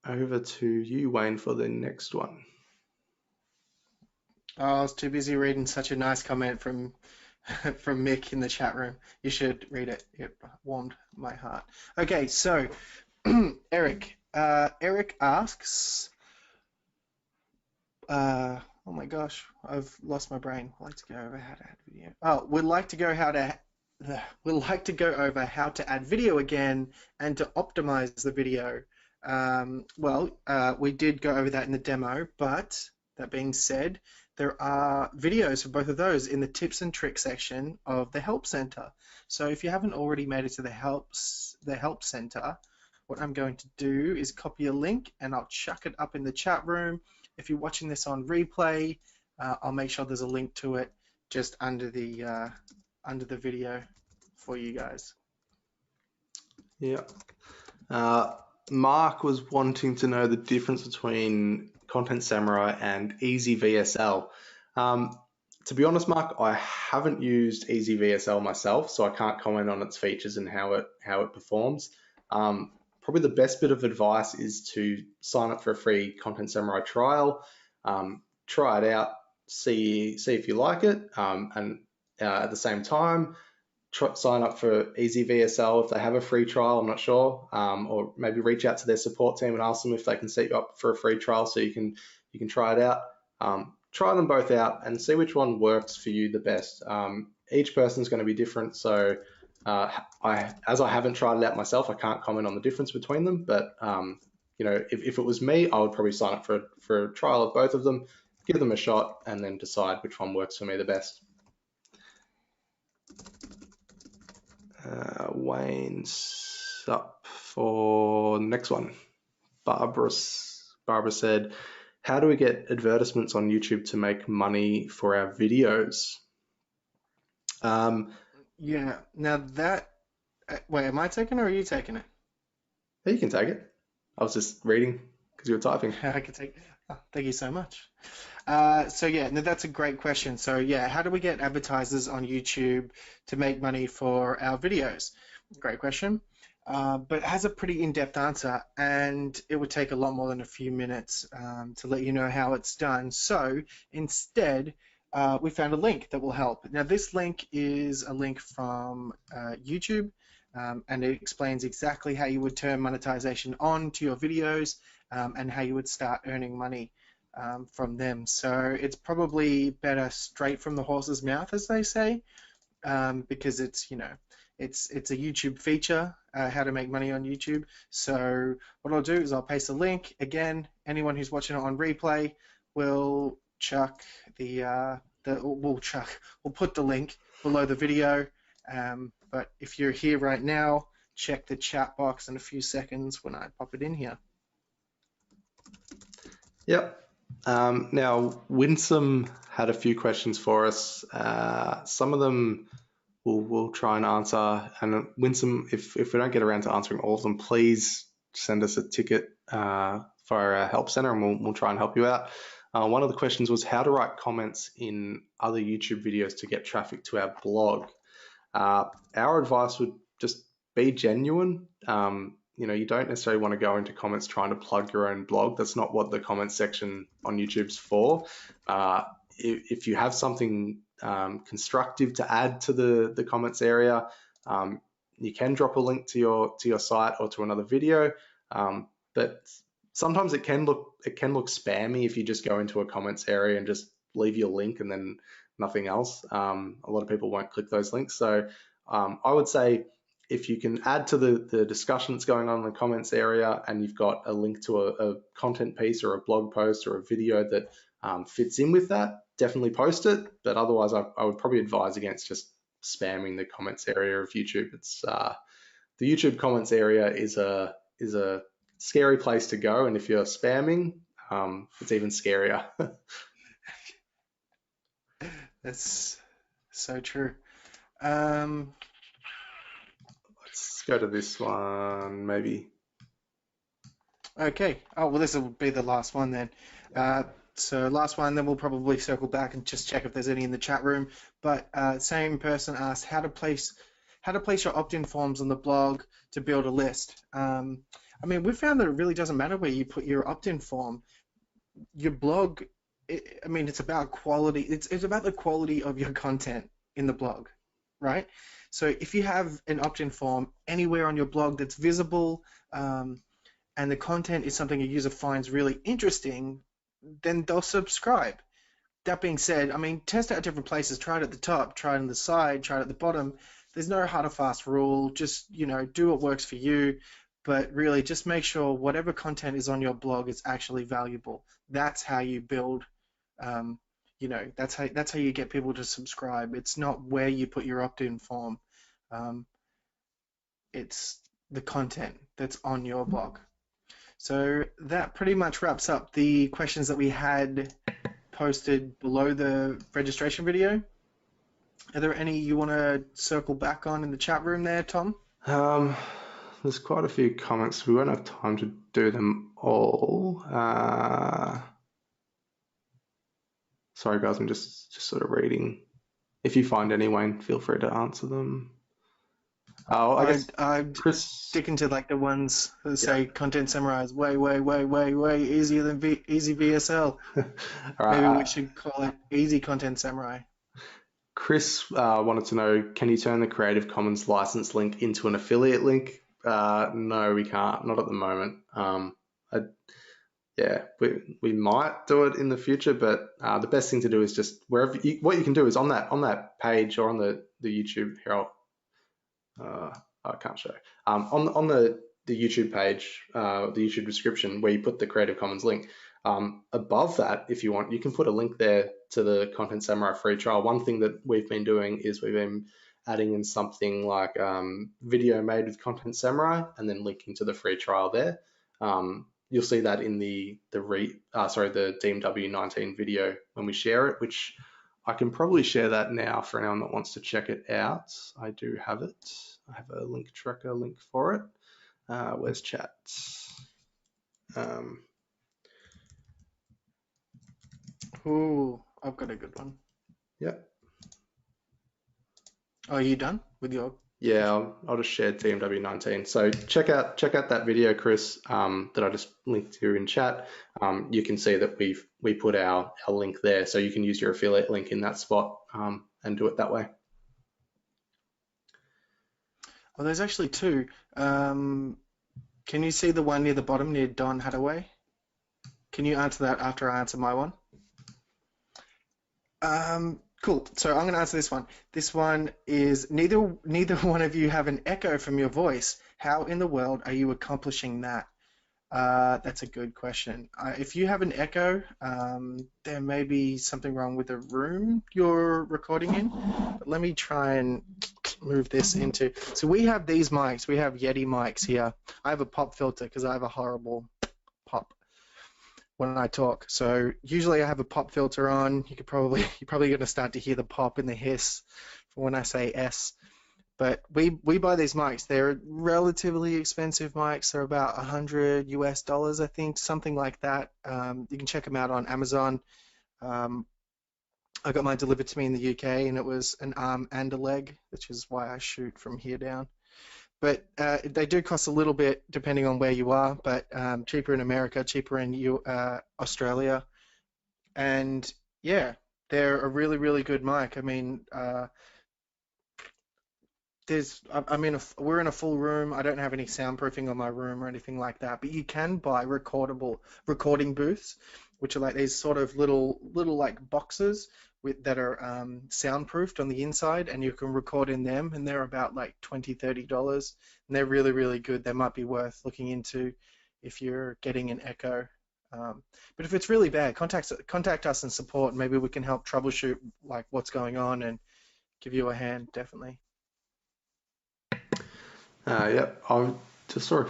Over to you, Wayne, for the next one. Oh, I was too busy reading such a nice comment from from Mick in the chat room. You should read it. It warmed my heart. Okay, so Eric. Eric asks, oh my gosh, I've lost my brain. I'd like to go over how to add video. Oh, we'd like to go over how to add video again and to optimize the video. We did go over that in the demo, but that being said, there are videos for both of those in the tips and tricks section of the Help Center. So if you haven't already made it to the Help Center, what I'm going to do is copy a link and I'll chuck it up in the chat room. If you're watching this on replay, I'll make sure there's a link to it just under the video for you guys. Yeah. Mark was wanting to know the difference between Content Samurai and EasyVSL. To be honest, Mark, I haven't used EasyVSL myself, so I can't comment on its features and how it performs. Probably the best bit of advice is to sign up for a free Content Samurai trial, try it out, see if you like it, and at the same time, sign up for EasyVSL if they have a free trial. I'm not sure, or maybe reach out to their support team and ask them if they can set you up for a free trial so you can try it out. Try them both out and see which one works for you the best. Each person's going to be different, so as I haven't tried it out myself, I can't comment on the difference between them. But if it was me, I would probably sign up for a trial of both of them, give them a shot, and then decide which one works for me the best. Wayne's up for the next one. Barbara said, how do we get advertisements on YouTube to make money for our videos? Yeah, now that, wait, am I taking it or are you taking it? You can take it. I was just reading because you were typing. I can take it. Oh, thank you so much. So yeah, no, that's a great question. So yeah, how do we get advertisers on YouTube to make money for our videos? Great question. But it has a pretty in-depth answer, and it would take a lot more than a few minutes to let you know how it's done. So instead, we found a link that will help. Now this link is a link from YouTube, and it explains exactly how you would turn monetization on to your videos and how you would start earning money from them. So it's probably better straight from the horse's mouth, as they say, because it's it's a YouTube feature, how to make money on YouTube. So what I'll do is I'll paste a link. Again, anyone who's watching it on replay will chuck we'll put the link below the video. But if you're here right now, check the chat box in a few seconds when I pop it in here. Yep. Now, Winsome had a few questions for us. Some of them we'll try and answer. And Winsome, if we don't get around to answering all of them, please send us a ticket for our help center and we'll try and help you out. One of the questions was how to write comments in other YouTube videos to get traffic to our blog. Our advice would just be genuine. You don't necessarily want to go into comments trying to plug your own blog. That's not what the comments section on YouTube's for. If you have something constructive to add to the comments area, you can drop a link to your site or to another video. But sometimes it can look spammy if you just go into a comments area and just leave your link and then nothing else. A lot of people won't click those links. So I would say if you can add to the discussion that's going on in the comments area and you've got a link to a content piece or a blog post or a video that fits in with that, definitely post it. But otherwise, I would probably advise against just spamming the comments area of YouTube. It's the YouTube comments area is a scary place to go, and if you're spamming, it's even scarier. That's so true. Um, Let's go to this one, maybe. okay. Oh, well, this will be the last one then. Uh, so last one, then we'll probably circle back and just check if there's any in the chat room. But same person asked how to place your opt-in forms on the blog to build a list. I mean, we found that it really doesn't matter where you put your opt-in form. Your blog, I mean, it's about quality. It's about the quality of your content in the blog, right? So if you have an opt-in form anywhere on your blog that's visible, and the content is something a user finds really interesting, then they'll subscribe. That being said, I mean, test out different places. Try it at the top, try it on the side, try it at the bottom. There's no hard or fast rule. Just, do what works for you. But really, just make sure whatever content is on your blog is actually valuable. That's how you build, um, that's how you get people to subscribe. It's not where you put your opt-in form. Um, it's the content that's on your blog. So that pretty much wraps up the questions that we had posted below the registration video. Are there any you want to circle back on in the chat room there, Tom? There's quite a few comments. We won't have time to do them all. Sorry, guys, I'm just sort of reading. If you find any, Wayne, feel free to answer them. I guess I'm Chris. sticking to like the ones that say Content Samurai is way easier than Easy VSL. All right, Maybe we should call it Easy Content Samurai. Chris wanted to know, can you turn the Creative Commons license link into an affiliate link? No, we can't, not at the moment. We might do it in the future, but the best thing to do is just what you can do is on that page or on the YouTube here. I can't show. On the YouTube page, the YouTube description where you put the Creative Commons link. Above that, if you want, you can put a link there to the Content Samurai free trial. One thing that we've been doing is we've been adding in something like video made with Content Samurai and then linking to the free trial there. You'll see that in the DMW19 video when we share it, which I can probably share that now for anyone that wants to check it out. I do have it. I have a link tracker link for it. Where's chat? Ooh, I've got a good one. Yeah. Oh, are you done with your? Yeah, I'll just share DMW19. So check out that video, Chris, that I just linked to in chat. You can see that we put our link there, so you can use your affiliate link in that spot and do it that way. Well, there's actually two. Can you see the one near the bottom near Don Hadaway? Can you answer that after I answer my one? Cool. So I'm going to answer this one. This one is neither one of you have an echo from your voice. How in the world are you accomplishing that? That's a good question. If you have an echo, there may be something wrong with the room you're recording in. But let me try and move this into. So we have these mics. We have Yeti mics here. I have a pop filter because I have a horrible pop when I talk. So usually I have a pop filter on. You're probably going to start to hear the pop and the hiss for when I say S. But we buy these mics. They're relatively expensive mics. They're about $100 US, I think, something like that. You can check them out on Amazon. I got mine delivered to me in the UK, and it was an arm and a leg, which is why I shoot from here down. But they do cost a little bit depending on where you are, but cheaper in America, cheaper in Australia. And yeah, they're a really, really good mic. I mean, we're in a full room. I don't have any soundproofing on my room or anything like that, but you can buy recording booths, which are like these sort of little like boxes that are soundproofed on the inside, and you can record in them, and they're about like $20-$30, and they're really, really good. They might be worth looking into if you're getting an echo. But if it's really bad, contact us in support, and maybe we can help troubleshoot like what's going on and give you a hand, definitely. Yep, I just saw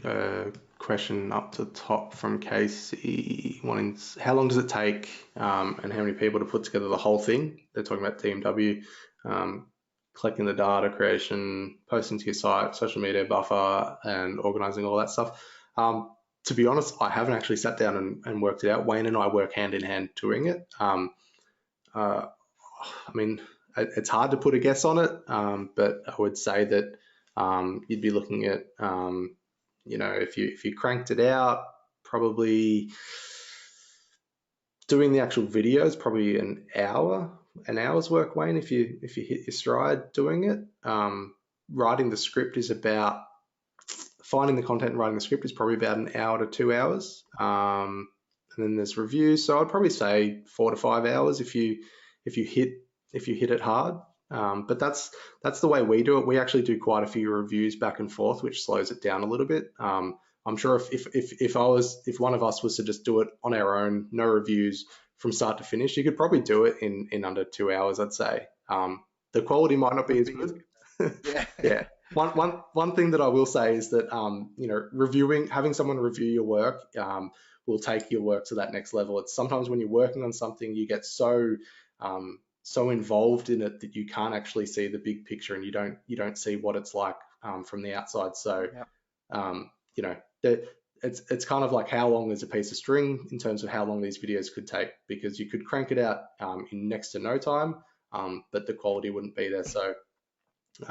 a question up to the top from Casey wanting how long does it take and how many people to put together the whole thing? They're talking about DMW, collecting the data, creation, posting to your site, social media buffer, and organizing all that stuff. To be honest, I haven't actually sat down and worked it out. Wayne and I work hand in hand doing it. I mean, it's hard to put a guess on it, but I would say that you'd be looking at, if you cranked it out, probably doing the actual videos, probably an hour's work, Wayne, if you hit your stride doing it. Writing the script is about, finding the content and writing the script is probably about an hour to 2 hours. And then there's reviews. So I'd probably say 4 to 5 hours if you hit it hard. But that's the way we do it. We actually do quite a few reviews back and forth, which slows it down a little bit. I'm sure if one of us was to just do it on our own, no reviews from start to finish, you could probably do it in under 2 hours, I'd say. The quality might not be as good. Yeah. Yeah. One thing that I will say is that having someone review your work will take your work to that next level. It's sometimes when you're working on something, you get so involved in it that you can't actually see the big picture, and you don't see what it's like from the outside. So, it's kind of like how long is a piece of string in terms of how long these videos could take, because you could crank it out in next to no time, but the quality wouldn't be there. So, it's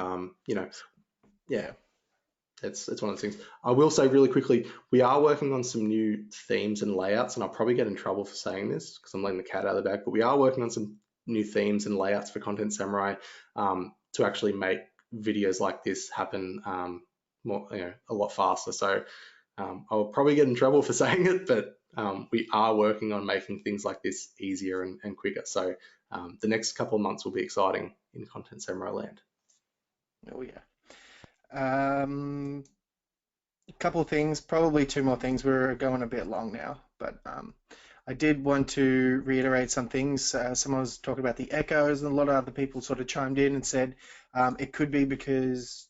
one of those things. I will say really quickly, we are working on some new themes and layouts, and I'll probably get in trouble for saying this because I'm letting the cat out of the bag, but we are working on some new themes and layouts for Content Samurai to actually make videos like this happen a lot faster. So I'll probably get in trouble for saying it, but we are working on making things like this easier and quicker. So the next couple of months will be exciting in Content Samurai land. Oh yeah. A couple of things, probably two more things. We're going a bit long now, but I did want to reiterate some things. Someone was talking about the echoes, and a lot of other people sort of chimed in and said it could be because,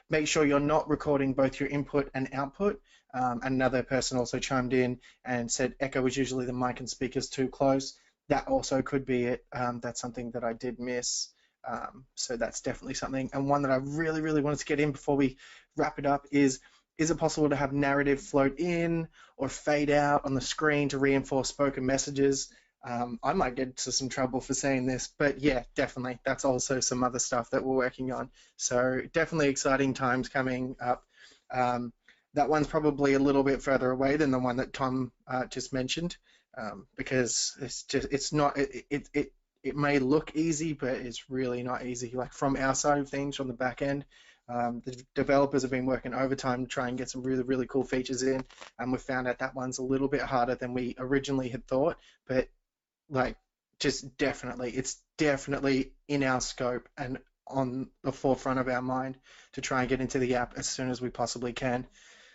make sure you're not recording both your input and output. Another person also chimed in and said echo is usually the mic and speakers too close. That also could be it. That's something that I did miss. So that's definitely something. And one that I really, really wanted to get in before we wrap it up is it possible to have narrative float in or fade out on the screen to reinforce spoken messages? I might get into some trouble for saying this, but yeah, definitely. That's also some other stuff that we're working on. So definitely exciting times coming up. That one's probably a little bit further away than the one that Tom just mentioned, because it may look easy, but it's really not easy. Like from our side of things, from the back end, the developers have been working overtime to try and get some really, really cool features in, and we found out that one's a little bit harder than we originally had thought, but it's definitely in our scope and on the forefront of our mind to try and get into the app as soon as we possibly can.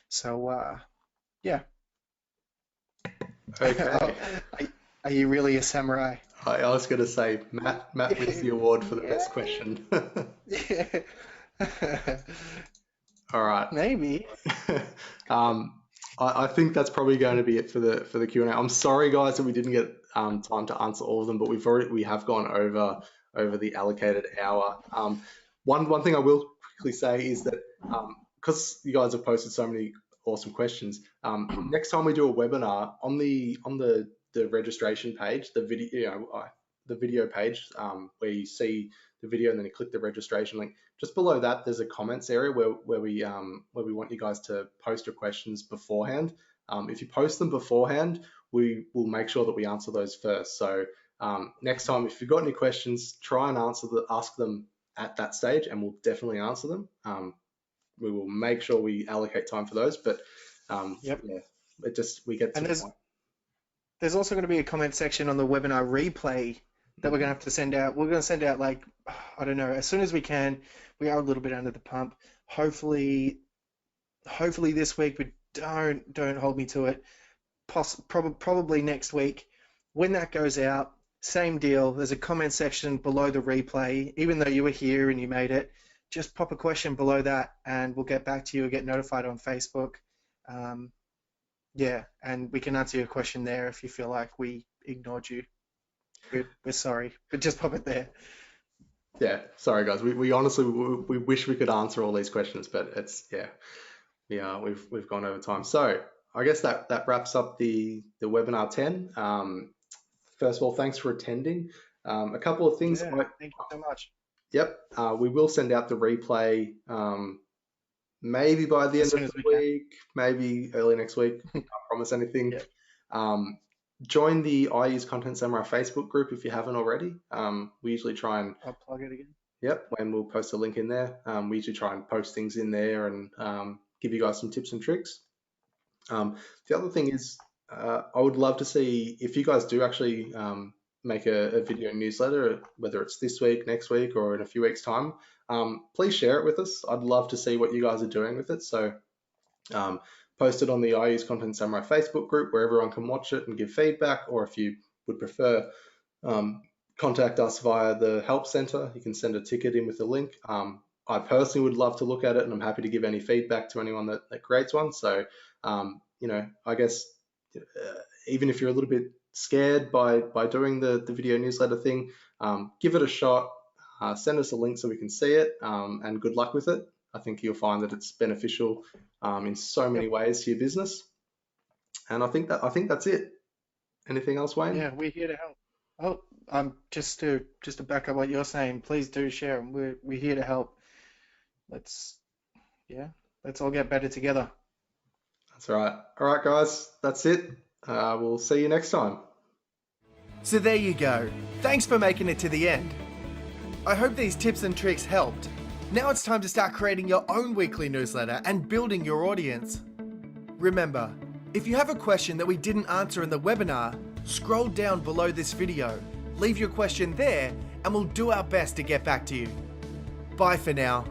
So, yeah. Okay. Are you really a samurai? I was going to say, Matt wins the award for the best question. Yeah. All right. Maybe. I think that's probably going to be it for the Q&A. I'm sorry, guys, that we didn't get time to answer all of them, but we have gone over the allocated hour. One thing I will quickly say is that because you guys have posted so many awesome questions, next time we do a webinar on the registration page, the video page where you see the video and then you click the registration link. Just below that, there's a comments area where we want you guys to post your questions beforehand. If you post them beforehand, we will make sure that we answer those first. So next time, if you've got any questions, try and ask them at that stage, and we'll definitely answer them. We will make sure we allocate time for those. But Yep. Yeah, we get to the point. There's also going to be a comment section on the webinar replay that we're going to have to send out. We're going to send out, I don't know, as soon as we can. We are a little bit under the pump. Hopefully this week, but don't hold me to it. Probably next week. When that goes out, same deal. There's a comment section below the replay. Even though you were here and you made it, just pop a question below that and we'll get back to you or get notified on Facebook. Yeah, and we can answer your question there if you feel like we ignored you. We're sorry, but just pop it there. Yeah, sorry guys. We honestly we wish we could answer all these questions, but it's yeah, we've gone over time. So I guess that wraps up the webinar 10. First of all, thanks for attending. A couple of things. Yeah, thank you so much. Yep, we will send out the replay maybe by the As end soon of as the we can. week, maybe early next week. Can't promise anything. Yeah. Join the I Use Content Samurai Facebook group if you haven't already. We usually try and I'll plug it again. Yep, and we'll post a link in there. We usually try and post things in there and give you guys some tips and tricks. The other thing is, I would love to see if you guys do actually make a video newsletter, whether it's this week, next week, or in a few weeks' time. Please share it with us. I'd love to see what you guys are doing with it. So post it on the I Use Content Samurai Facebook group where everyone can watch it and give feedback, or if you would prefer, contact us via the help center. You can send a ticket in with a link. I personally would love to look at it, and I'm happy to give any feedback to anyone that creates one. So, I guess even if you're a little bit scared by doing the video newsletter thing, give it a shot. Send us a link so we can see it, and good luck with it. I think you'll find that it's beneficial in so many ways to your business. And I think that's it. Anything else, Wayne? Yeah, we're here to help. Oh, just to back up what you're saying, please do share them. We're here to help. Let's all get better together. That's right. All right, guys, that's it. We'll see you next time. So there you go. Thanks for making it to the end. I hope these tips and tricks helped. Now it's time to start creating your own weekly newsletter and building your audience. Remember, if you have a question that we didn't answer in the webinar, scroll down below this video, leave your question there, and we'll do our best to get back to you. Bye for now.